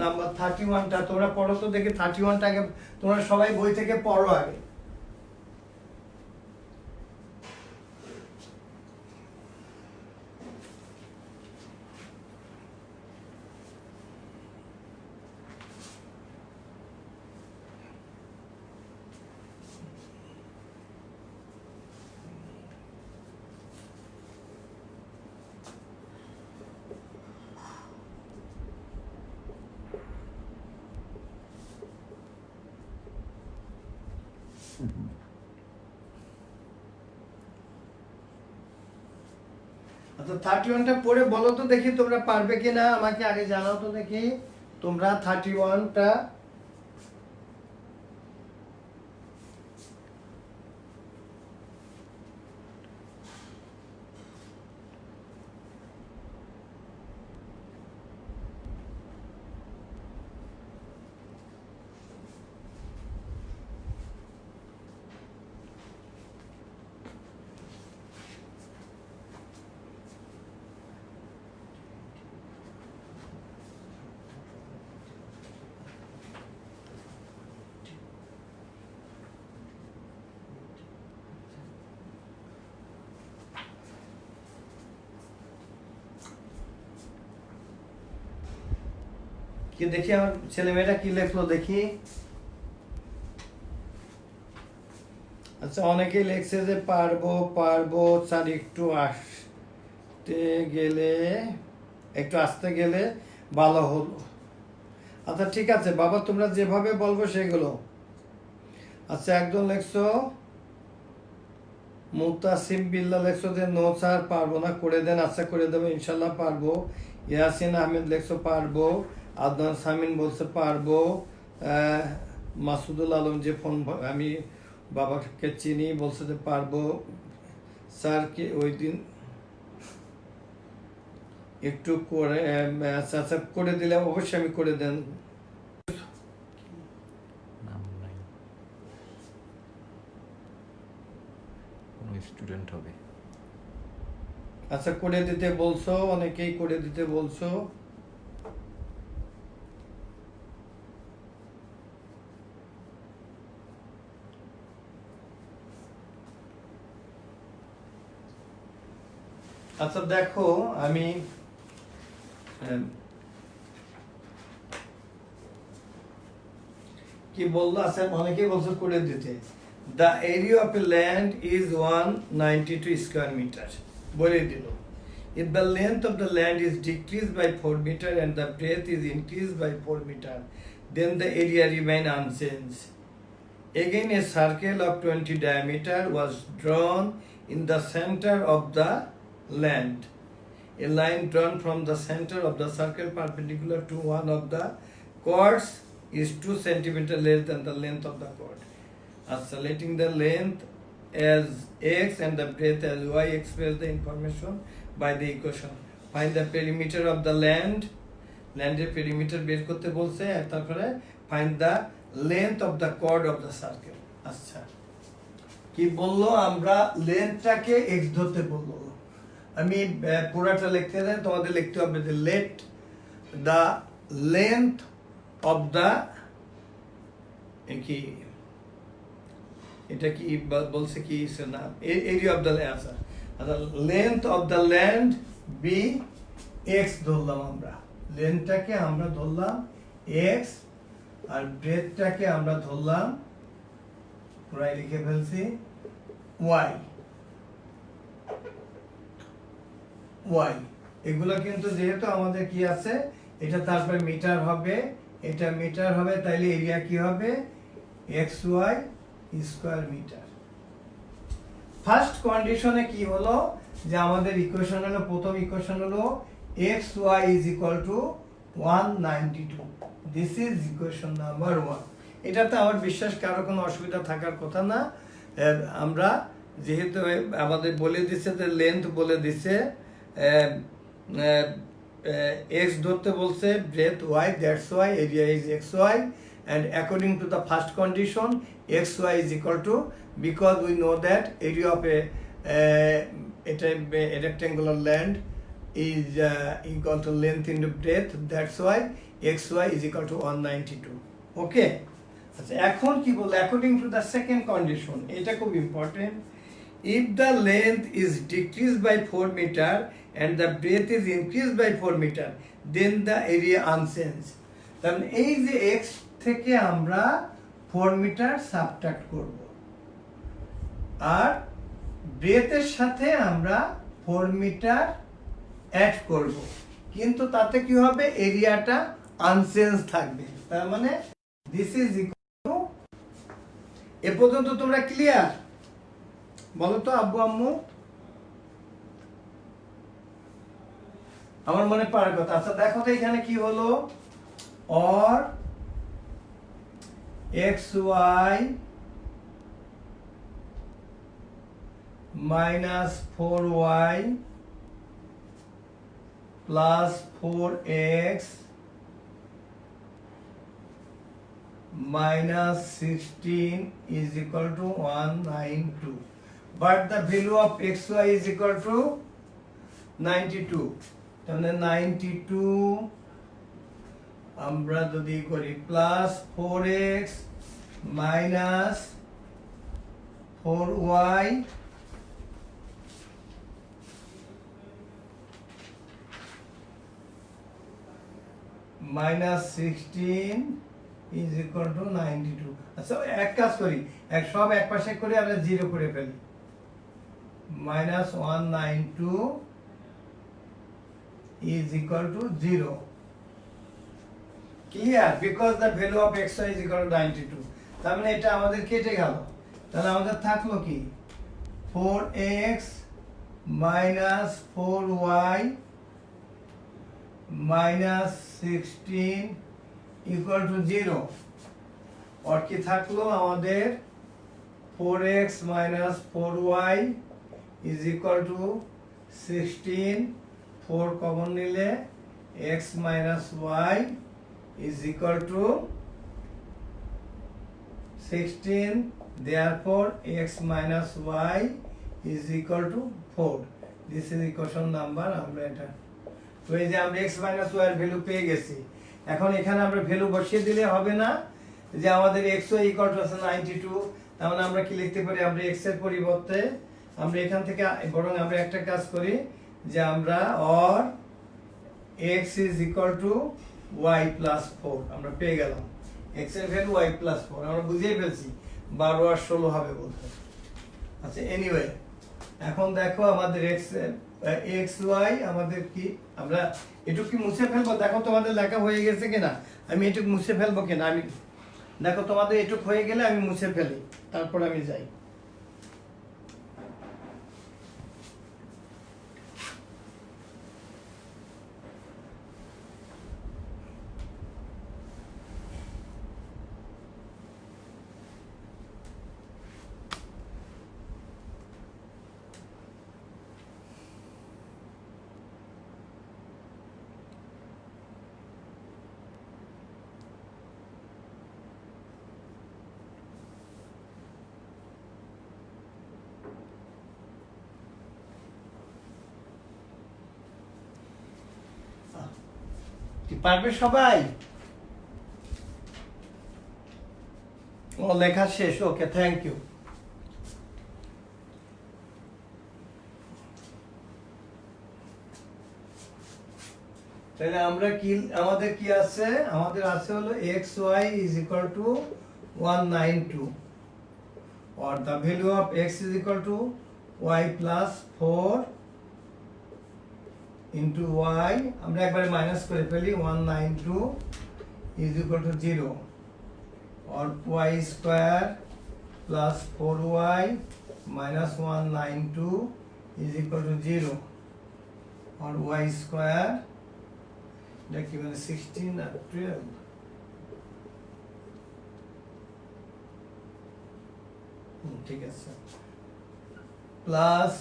নাম্বার 31টা তোমরা পড়ো তো দেখি, 31টা আগে তোমরা সবাই বই থেকে পড়ো আগে। আচ্ছা, 31টা পড়ে বলো তো দেখি তোমরা পারবে কিনা, আমাকে আগে জানাও তো দেখি তোমরা 31টা। কি দেখি আমার ছেলেমেয়েরা কি লেখলো দেখি। আচ্ছা, অনেকেই লেখছে যে পারবো পারবো স্যার, একটু আসতে গেলে, একটু আসতে গেলে ভালো হলো। আচ্ছা ঠিক আছে বাবা, তোমরা যেভাবে বলবো সেগুলো। আচ্ছা, একজন লেখছো মুতাসিম বিল্লাহ লেখছো যে নো স্যার পারবো না, করে দেন। আচ্ছা করে দেবো ইনশাল্লাহ, পারবো। ইয়াসিন আহমেদ লেখছো পারবো। আদনান সামিন বলছে পারবো। মাসুদুল আলম যে ফোন, আমি বাবাকে চিনি, বলছে যে পারবো স্যার। কি ওই দিন একটু করে, আচ্ছা আচ্ছা করে দিলে অবশ্যই আমি করে দেন। নাম নাই, কোনো স্টুডেন্ট হবে। আচ্ছা করে দিতে বলছো, অনেকেই করে দিতে বলছো। আচ্ছা দেখো, আমি কি বললো, আচ্ছা অনেকেই বলছো করে দিতে। The area of a land is 192 square metre, বলে দিল। If the length of the land is decreased by 4 meter and the breadth is increased by 4 meter, then the area remain unchanged. Again, a circle of 20 diameter was drawn in the center of the land. A line drawn from the center of the circle perpendicular to one of the chords is 2 centimeter less than the length of the chord. Selecting the length as x and the breadth as y, express the information by the equation. Find the perimeter of the land. ল্যান্ডের perimeter বের করতে বলছে, আর তারপরে find the length of the chord of the circle. আচ্ছা কি বললো, আমরা লেন্থটাকে এক্স ধরতে বললো। আমি পুরাটা লিখতে দেন, তোমাদের লিখতে হবে যে let the length of the, কি এটা কি বলছে, কি না, এরিয়া অফ দ্য ল্যান্ড। আচ্ছা, length of the land be x ধরলাম আমরা, লেন্থটাকে আমরা ধরলাম এক্স, আর ব্রেডটাকে আমরা ধরলাম, পুরাই লিখে ফেলছি, ওয়াই। ওয়াই এগুলো কিন্তু যেহেতু আমাদের কি আছে, এটা তারপরে মিটার হবে, এটা মিটার হবে, তাইলে এরিয়া কি হবে, x y square metre. First কন্ডিশনে কি হলো, যে আমাদের ইকুয়েশন হলো, প্রথম ইকুয়েশন হলো x y is equal to 192। This is equation number 1। এটাতে আমার বিশ্বাস কারো কোনো অসুবিধা থাকার কথা না। আমরা যেহেতু আমাদের বলে দিছে যে লেন্থ বলে দিছে, এক্স ধরতে বলছে, breadth y, that's y area is x y, and according to the first condition xy is equal to, because we know that area of a rectangular land is equal to length into breadth, that's why xy is equal to 192. Okay, আচ্ছা এখন কি বল, according to the second condition, এটা খুব important, if the length is decreased by 4 meter and the breadth is increased by 4 meter then the area unchanged. তাহলে এই যে x থেকে আমরা 4 মিটার সাবট্রাক্ট করব আর ব্রেথের সাথে আমরা 4 মিটার অ্যাড করব, কিন্তু তাতে কি হবে, এরিয়াটা আনচেঞ্জ থাকবে। তার মানে দিস ইজ ইকুয়াল টু, এ পর্যন্ত তোমরা ক্লিয়ার? বলো তো আব্বু আম্মু, আমার মনে পড়ার কথা। আচ্ছা দেখো তো এখানে কি হলো, or xy minus 4y plus 4x minus 16 is equal to 192, but the value of xy is equal to 92. তাহলে 92 আমরা যদি করি plus 4x minus 4y minus 16 is equal two 92। আচ্ছা এক কাজ করি, সব এক পাশে করে আমরা 0 করে ফেলি, minus 192 is equal to 0. Clear? Because the value of xy is equal to 92. তার মানে এটা আমাদের কেটে গেল, তাহলে আমাদের থাকলো কি 4x minus 4y minus 16 equal to 0, আর কি থাকলো আমাদের 4x minus 4y is equal to 16, 4 common নিলে x minus y is equal to 16, therefore x minus y is equal to 4. This is equation number, আমরা এটা তো এই যে আমরা x minus y এর ভ্যালু পেয়ে গেছি। এখন এখানে আমরা ভ্যালু বসিয়ে দিলে হবে না, যে আমাদের xy equal to 92, তার মানে আমরা কি লিখতে পারি, আমরা x এর পরিবর্তে আমরা এখান থেকে বরং আমরা একটা কাজ করি, যে আমরা or x is equal to y plus 4 আমরা পেয়ে গেলাম, x এর ভ্যালু y plus 4 আমরা বুঝিয়ে ফেলছি 12 আর 16 হবে বলতে। আচ্ছা এনিওয়ে এখন দেখো আমাদের x y আমাদের কি, আমরা এটুকু কি মুছে ফেলবো? দেখো তোমাদের লেখা হয়ে গেছে কিনা, আমি এটুকু মুছে ফেলবো কিনা, আমি দেখো তোমাদের এটুকু হয়ে গেলে আমি মুছে ফেলি, তারপর আমি যাই। কি পারবে সবাই? ও লেখা শেষ, ওকে থ্যাংক ইউ। তাহলে আমরা কি, আমাদের কি আছে, আমাদের আছে হলো xy is equal to 192 or the value of x is equal to y plus 4 into y, আমরা একবারে মাইনাস করে ফেলি, 192 is equal to 0 or y square plus 4y minus 192 is equal to 0 or y square, এটা কি মানে 16 আর 12, ঠিক আছে, plus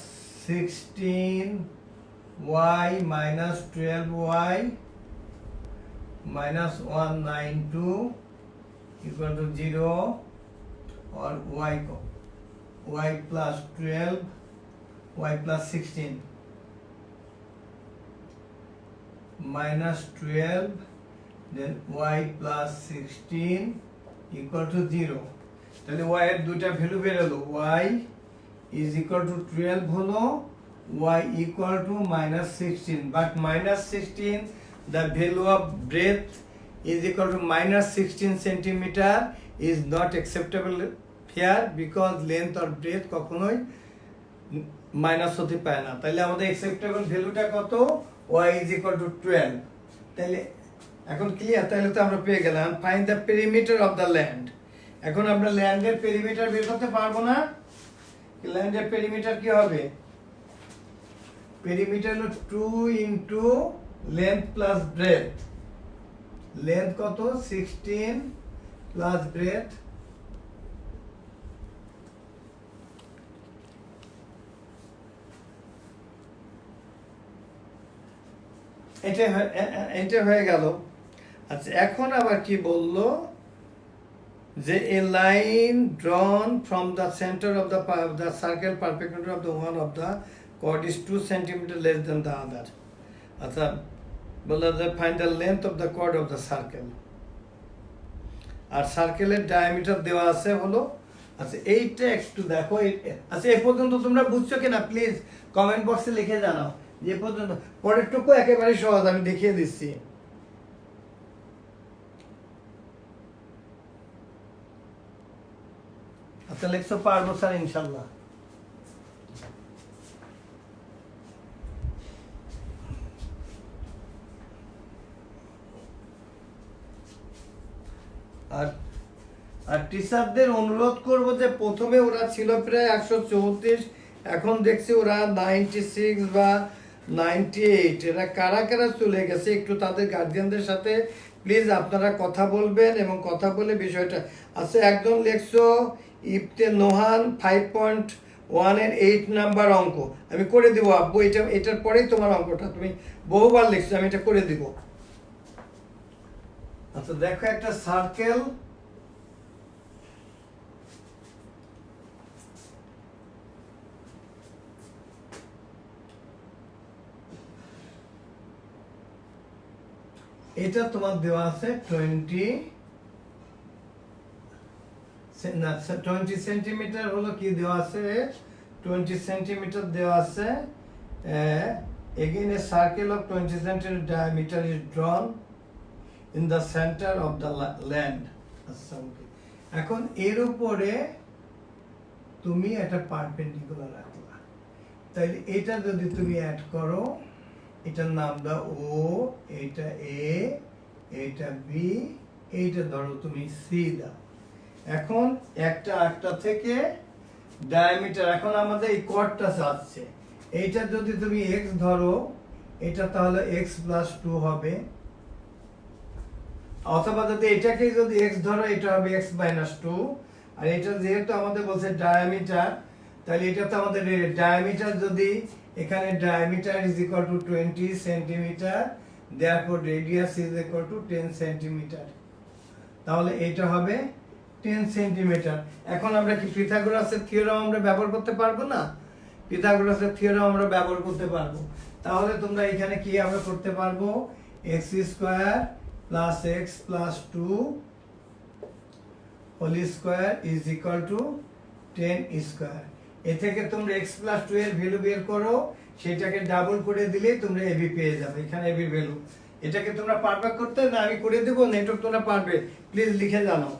16y minus 12y minus 192 equal to 0 or y plus 12 y plus 16 minus 12 then y plus 16 equal to 0 তাহলে y এর দুইটা value বের হলো y is equal to 12 হলো y equal to minus 16 but minus 16 the value of breadth is equal to minus 16 centimeter is not acceptable here because length or breadth কখনোই minus হতে পারে না তাহলে আমাদের acceptable ভ্যালুটা কত y is equal to 12 তাহলে এখন ক্লিয়ার তাহলে তো আমরা পেয়ে গেলাম find the perimeter of the land এখন আমরা ল্যান্ডের পেরিমিটার বের করতে পারবো না ল্যান্ডের পেরিমিটার কি হবে পেরিমিটার হলো 2 into length plus breadth length কত 16 প্লাস ব্রেডথ এটা হয়ে গেল আচ্ছা এখন আবার কি বললো যে a line drawn from the center of the circle perpendicular of the one of the chord is 2 cm less than the other আচ্ছা বলা যায় find the length of the chord of the circle আর সার্কেলের diameter দেওয়া আছে হলো আচ্ছা এইটা একটু দেখো আচ্ছা এই পর্যন্ত তোমরা বুঝছো কিনা প্লিজ কমেন্ট বক্সে লিখে জানাও যে পর্যন্ত পরেরটুকু একেবারে সহজ আমি দেখিয়ে দিচ্ছি আচ্ছা লিখছো পারবো স্যার ইনশাল্লাহ আর টিচারদের অনুরোধ করব যে প্রথমে ওরা ছিল প্রায় 134 এখন দেখছি ওরা 96 বা 98 এরা কারা কারা চলে গেছে একটু তাদের গার্ডিয়ানদের সাথে প্লিজ আপনারা কথা বলবেন এবং কথা বলে বিষয়টা আচ্ছা একদম লেখছো ইফতে নোহান 5.1 এর 8 নাম্বার অঙ্ক আমি করে দিব আব্বু এটার পরেই তোমার অঙ্কটা তুমি বহুবার লিখছো আমি এটা করে দিব আচ্ছা দেখো একটা সার্কেল এটা তোমার দেওয়া আছে 20 সেন্টিমিটার হলো কি দেওয়া আছে 20 সেন্টিমিটার দেওয়া আছে again a circle of 20 centimeter diameter is drawn in the center of the land আচ্ছা ওকে এখন এর উপরে তুমি একটা পারপেন্ডিকুলার রাখলা তাহলে এটা যদি তুমি অ্যাড করো এটার নাম দাও ও এটা এ এটা বি এইটা ধরো তুমি সি দাও এখন একটা থেকে ডায়ামিটার এখন আমাদের এই কর্ডটা আসছে এইটা যদি তুমি x ধরো এটা তাহলে x + 2 হবে অথবা যদি এটাকে যদি x ধরো এটা হবে x - 2 আর এটা যেহেতু আমাদের বলছে ডায়ামিটার তাহলে এটা তো আমাদের ডায়ামিটার যদি এখানে diameter is equal two 20 centimetre therefore radius is equal to 10 centimetre তাহলে এটা হবে 10 সেন্টিমিটার এখন আমরা কি পিথাগোরাসের থিওরেম আমরা ব্যবহার করতে পারবো না পিথাগোরাসের থিওরেম আমরা ব্যবহার করতে পারবো তাহলে তোমরা এখানে কি আমরা করতে পারবো x² + x + 2 whole square is equal to 10 square এ থেকে তোমরা x + 2 এর ভ্যালু বের করো সেটাকে ডাবল করে দিলে তোমরা ab পেয়ে যাবে এখানে ab ভ্যালু এটাকে তোমরা পারবে করতে না আমি করে দেব নেটওয়ার্ক তোমরা পারবে প্লিজ লিখে জানাও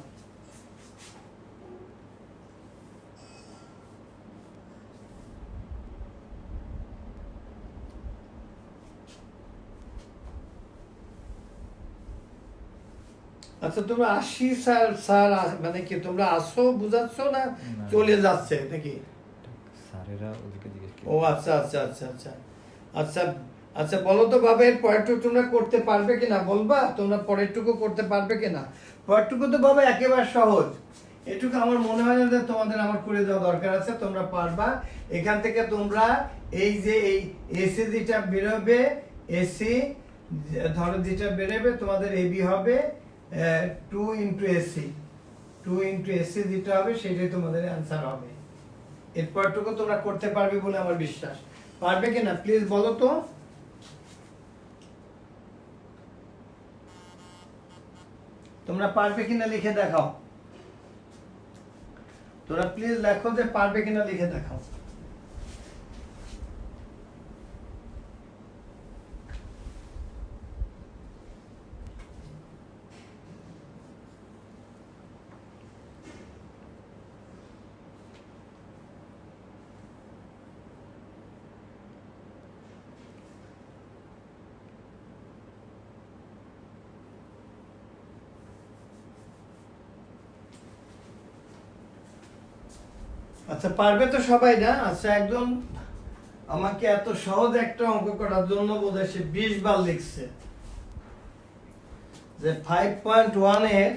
আচ্ছা তোমরা আসি স্যার স্যার মানে কি তোমরা আসো বুঝাচ্ছ না চলে যাচ্ছে নাকি স্যারেরা ওদিকে জিজ্ঞেস ও আচ্ছা আচ্ছা আচ্ছা আচ্ছা আচ্ছা আচ্ছা বলো তো বাবা এর পরেরটুকু তোমরা করতে পারবে কিনা বলবা তোমরা পরেরটুকু করতে পারবে কিনা পরেরটুকু তো বাবা একেবারে সহজ এটুকু আমার মনে হয় না যে তোমাদের আমার করে দেওয়া দরকার আছে তোমরা পারবা এখান থেকে তোমরা এই যে এই এসি যেটা বেরোবে এসি ধরো যেটা বেরোবে তোমাদের এবি হবে 2 * AC 2 ইন্টু এসি যেটা হবে সেটাই তোমাদের অ্যান্সার হবে। এরপরটুকু তোমরা করতে পারবে বলে আমার বিশ্বাস। পারবে কিনা প্লিজ বলো তো। তোমরা পারবে কিনা লিখে দেখাও। তোমরা প্লিজ লেখো যে পারবে কিনা লিখে দেখাও। আচ্ছা পারবে তো সবাই না? আচ্ছা একজন আমাকে এত সহজ একটা অঙ্ক করার জন্য বোধহয় সে 20 বার লিখছে যে 5.1 এর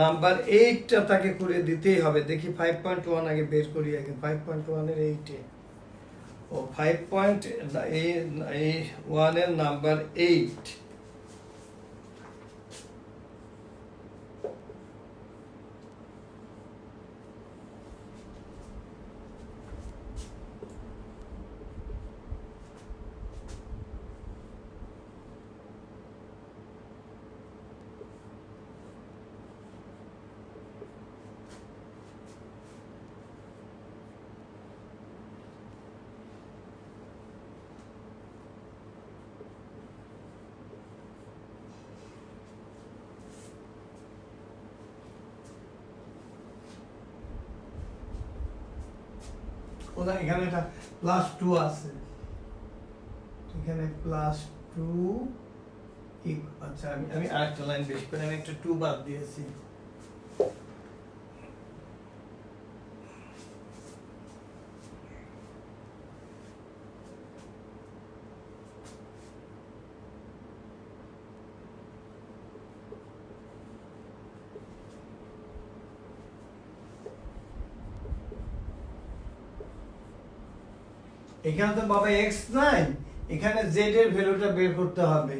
নাম্বার 8টা তাকে করে দিতেই হবে। দেখি 5.1 আগে বের করি আগে। 5.1 এর 8 এ ও 5.1 এর নাম্বার 8 ওটা এখানে এটা +2 আছে, এখানে +2 আচ্ছা আমি আরেকটা লাইন বেশি করে আমি একটা 2 বাদ দিয়েছি। এখানে তো বাবা এক্স নাই, এখানে জেড এর ভ্যালুটা বের করতে হবে।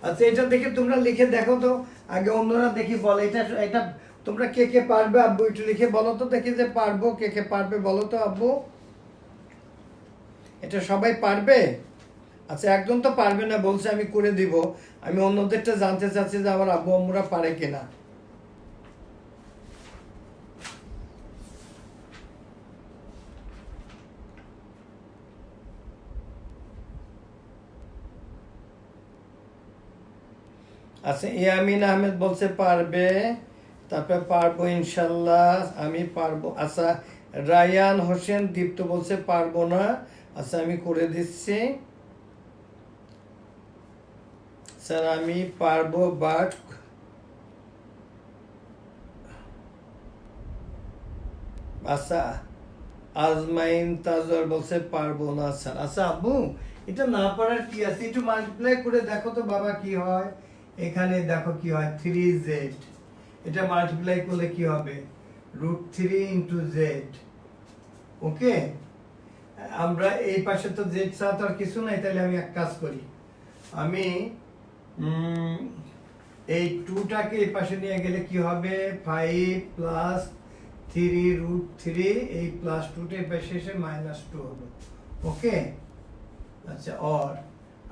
আচ্ছা এটা দেখে তোমরা লিখে দেখো তো আগে, অন্যরা দেখি বলে এটা এটা তোমরা কে কে পারবে আব্বু একটু লিখে বলো তো দেখি যে পারবো, কে কে পারবে বলো তো আব্বু। এটা সবাই পারবে? আচ্ছা একজন তো পারবে না বলছে আমি করে দিব, আমি অন্যদেরটা জানতে চাচ্ছি যে আমার আব্বু আম্মুরা পারে কিনা। আচ্ছা ইয়ামিন আহমেদ বলছে পারবে, তারপরে পারবো ইনশাল্লাহ, আমি পারবো। আচ্ছা রায়ান হোসেন দীপ্ত বলছে পারবো না, আচ্ছা আমি করে দিচ্ছি স্যার আমি পারবো বাট আচ্ছা আজমাইন তাজর বলছে পারবো না স্যার। আচ্ছা আব্বু এটা না পারার কি আছে, একটু মাল্টিপ্লাই করে দেখো তো বাবা কি হয়। এখানে দেখো কি হয় 3z, এটা মাল্টিপ্লাই করলে কি হবে √3 ইন্টু জেড। ওকে আমরা এই পাশে তো জেড ছাড়া তো আর কিছু নাই, তাহলে আমি এক কাজ করি, আমি এই 2টাকে এই পাশে নিয়ে গেলে কি হবে 5 + 3√3, এই +2টা এই পাশে এসে -2 হবে। ওকে আচ্ছা আর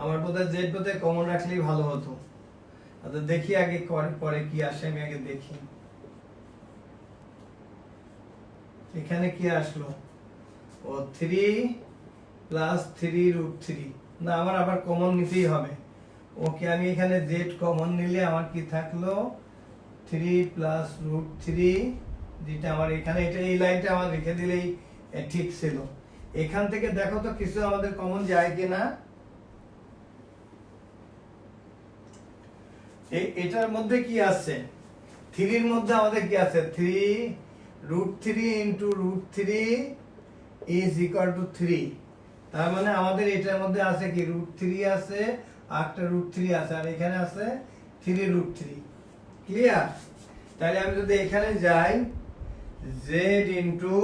আমার বোধহয় জেড বোধহয় কমন রাখলেই ভালো হতো। আচ্ছা দেখি আগে পরে কি আসে, আমি আগে দেখি এখানে কি আসলো। ও 3 + 3√3, না আমার আবার কমন নিতেই হবে। ওকে আমি এখানে জেড কমন নিলে আমার কি থাকলো 3 + √3, যেটা আমার এখানে এটা এই লাইনটা আমার রেখে দিলেই ঠিক ছিল। এখান থেকে দেখো তো কিছু আমাদের কমন যায় কিনা। এটার মধ্যে কি আছে 3 এর মধ্যে আমাদের কি আছে 3√3 ইন্টু √3 ইজ ইকুয়াল টু 3, তার মানে আমাদের এটার মধ্যে আছে কি √3 আছে, একটা √3 আছে, আর এখানে আছে 3√3। ক্লিয়ার? তাহলে আমি যদি এখানে যাই z ইন্টু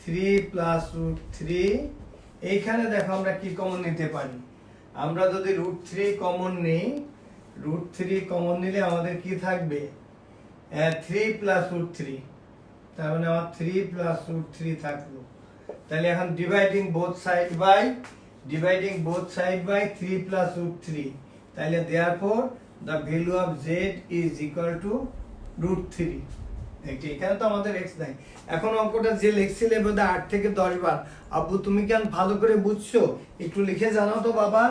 3 + √3, এইখানে দেখো আমরা কি কমন নিতে পারি। আমরা যদি √3 কমন নিই, √3 কমন নিলে আমাদের কি থাকবে 3 প্লাস রুট 3, তার মানে আমার 3 প্লাস রুট 3 থাকলো। তাহলে এখন dividing both side by 3 plus root 3, তাহলে therefore the value of z is equal to root 3। এখানে তো আমাদের x নাই। এখন অঙ্কটা যে লিখছিলে বোধহয় 8 থেকে 10 বার। আব্বু তুমি কেন ভালো করে বুঝছো? একটু লিখে জানাও তো বাবা।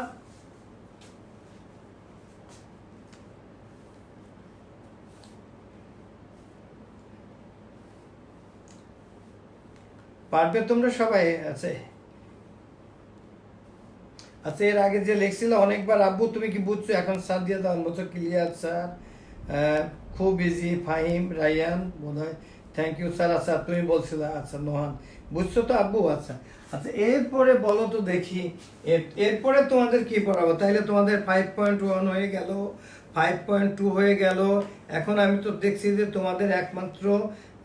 পারবে তোমরা সবাই? আচ্ছা এর আগে যে লিখছিল অনেকবার আব্বু তুমি কি বুঝছো? এখন স্যার দিয়ে দাও বলছো ক্লিয়ার স্যার, খুব ইজি, ফাহিম, রায়ান বোধহয়, থ্যাংক ইউ স্যার। আচ্ছা তুমি বলছিলে, আচ্ছা নোহান বুঝছো তো আব্বু? আচ্ছা আচ্ছা এরপরে বলো তো দেখি, এরপরে তোমাদের কি পড়াবো? তাইলে তোমাদের 5.1 হয়ে গেল, 5.2 হয়ে গেল। এখন আমি তো দেখছি যে তোমাদের একমাত্র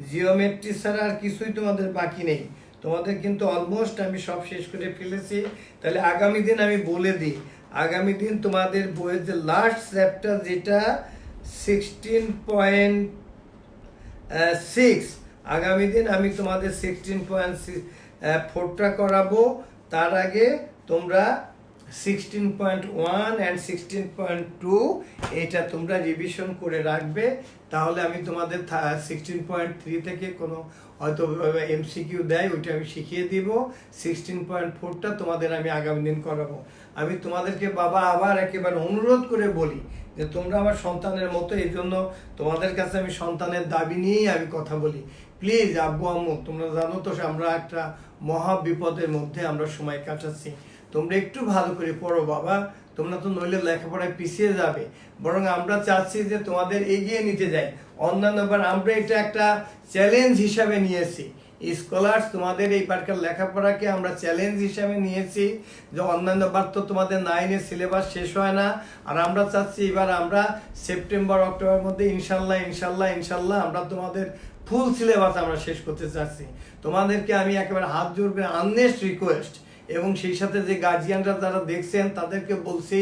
জিওমেট্রি ছাড়া আর কিছুই তোমাদের বাকি নেই। তোমাদের কিন্তু অলমোস্ট আমি সব শেষ করে ফেলেছি। তাহলে আগামী দিন আমি বলে দিই, আগামী দিন তোমাদের বইয়ের যে লাস্ট চ্যাপ্টার যেটা 16.6, আগামী দিন আমি তোমাদের 16.4টা করাবো। তার আগে তোমরা 16.1 অ্যান্ড 16.2 এটা তোমরা রিভিশন করে রাখবে। তাহলে আমি তোমাদের 16.3 থেকে কোনো হয়তো এমসিকিউ দেয়, ওইটা আমি শিখিয়ে দিব। 16.4টা তোমাদের আমি আগামী দিন করাবো। আমি তোমাদেরকে বাবা আবার একেবারে অনুরোধ করে বলি যে তোমরা আমার সন্তানের মতো, এই জন্য তোমাদের কাছে আমি সন্তানের দাবি নিয়েই আমি কথা বলি। প্লিজ আব্বু আম্মু, তোমরা জানো তো আমরা একটা মহা বিপদের মধ্যে আমরা সময় কাটাচ্ছি। তোমরা একটু ভালো করে পড়ো বাবা, তোমরা তো নইলে লেখাপড়ায় পিছিয়ে যাবে। বরং আমরা চাচ্ছি যে তোমাদের এগিয়ে নিতে যাই। অন্যান্যবার আমরা এটা একটা চ্যালেঞ্জ হিসাবে নিয়েছি। স্কলার্স তোমাদের এই বারকার লেখাপড়াকে আমরা চ্যালেঞ্জ হিসাবে নিয়েছি যে অন্যান্যবার তো তোমাদের 9-এর সিলেবাস শেষ হয় না, আর আমরা চাচ্ছি এবার আমরা সেপ্টেম্বর অক্টোবরের মধ্যে ইনশাল্লাহ আমরা তোমাদের ফুল সিলেবাস আমরা শেষ করতে চাচ্ছি। তোমাদেরকে আমি একেবারে হাত জোর করে আর্নেস্ট রিকোয়েস্ট, এবং সেই সাথে যে গার্জিয়ানরা যারা দেখছেন তাদেরকে বলছি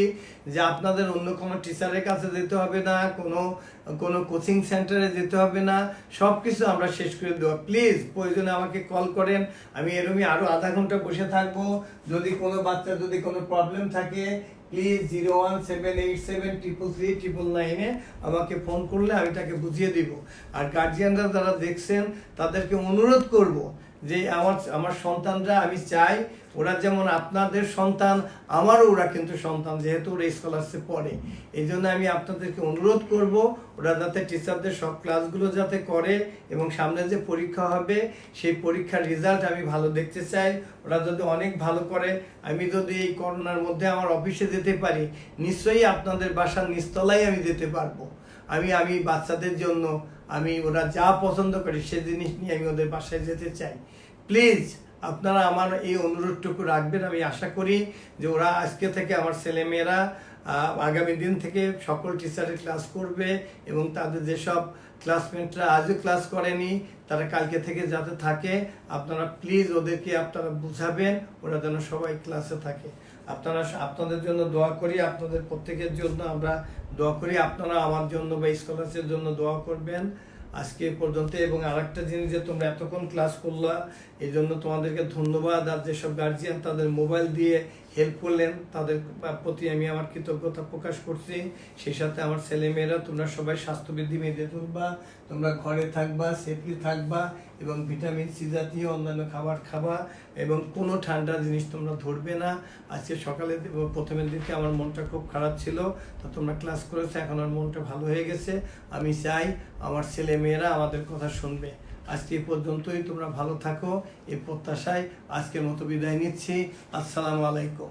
যে আপনাদের অন্য কোনো টিচারের কাছে যেতে হবে না, কোনো কোচিং সেন্টারে যেতে হবে না, সব কিছু আমরা শেষ করে দেবো। প্লিজ প্রয়োজনে আমাকে কল করেন, আমি এরকমই আরও আধা ঘন্টা বসে থাকবো। যদি কোনো বাচ্চার যদি কোনো প্রবলেম থাকে প্লিজ 017873339 আমাকে ফোন করলে আমি তাকে বুঝিয়ে দিব। আর গার্জিয়ানরা যারা দেখছেন তাদেরকে অনুরোধ করব যে আমার সন্তানরা, আমি চাই ওরা যেমন আপনাদের সন্তান, আমারও ওরা কিন্তু সন্তান, যেহেতু ওরা স্কলারশিপ পড়ে। এই জন্য আমি আপনাদেরকে অনুরোধ করব ওরা যাতে টিচারদের সব ক্লাসগুলো যাতে করে, এবং সামনে যে পরীক্ষা হবে সেই পরীক্ষার রেজাল্ট আমি ভালো দেখতে চাই। ওরা যদি অনেক ভালো করে, আমি যদি এই করোনার মধ্যে আমার অফিসে যেতে পারি, নিশ্চয়ই আপনাদের বাসার নিচতলায় আমি যেতে পারবো। আমি বাচ্চাদের জন্য আমি ওরা যা পছন্দ করে সে জিনিস নিয়ে আমি ওদের বাসায় যেতে চাই। প্লিজ আপনারা আমার এই অনুরোধটুকু রাখবেন। আমি আশা করি যে ওরা আজকে থেকে, আমার ছেলেমেয়েরা আগামী দিন থেকে সকল টিচারের ক্লাস করবে, এবং তাদের যেসব ক্লাসমেটরা আজও ক্লাস করেনি তারা কালকে থেকে যাতে থাকে। আপনারা প্লিজ ওদেরকে আপনারা বুঝাবেন, ওরা যেন সবাই ক্লাসে থাকে। আপনাদের জন্য দোয়া করি, আপনাদের প্রত্যেকের জন্য আমরা দোয়া করি। আপনারা আমার জন্য বা স্কলারশিপের জন্য দোয়া করবেন। আজকে পর্যন্ত, এবং আরেকটা জিনিস যে তোমরা এতক্ষণ ক্লাস করলা এই জন্য তোমাদেরকে ধন্যবাদ। আর যেসব গার্জিয়ান তাদের মোবাইল দিয়ে হেল্প করলেন তাদের প্রতি আমি আমার কৃতজ্ঞতা প্রকাশ করছি। সেই সাথে আমার ছেলেমেয়েরা, তোমরা সবাই স্বাস্থ্যবৃদ্ধি মেনে তুলবা, তোমরা ঘরে থাকবা, সেফলি থাকবা, এবং ভিটামিন সি জাতীয় অন্যান্য খাবার খাবা, এবং কোনো ঠান্ডা জিনিস তোমরা ধরবে না। আজকে সকালে প্রথমের দিকে আমার মনটা খুব খারাপ ছিল, তো তোমরা ক্লাস করেছো, এখন আমার মনটা ভালো হয়ে গেছে। আমি চাই আমার ছেলেমেয়েরা আমাদের কথা শুনবে। আজকে এই পর্যন্তই, তোমরা ভালো থাকো এই প্রত্যাশায় আজকের মতো বিদায় নিচ্ছি। আসসালামু আলাইকুম।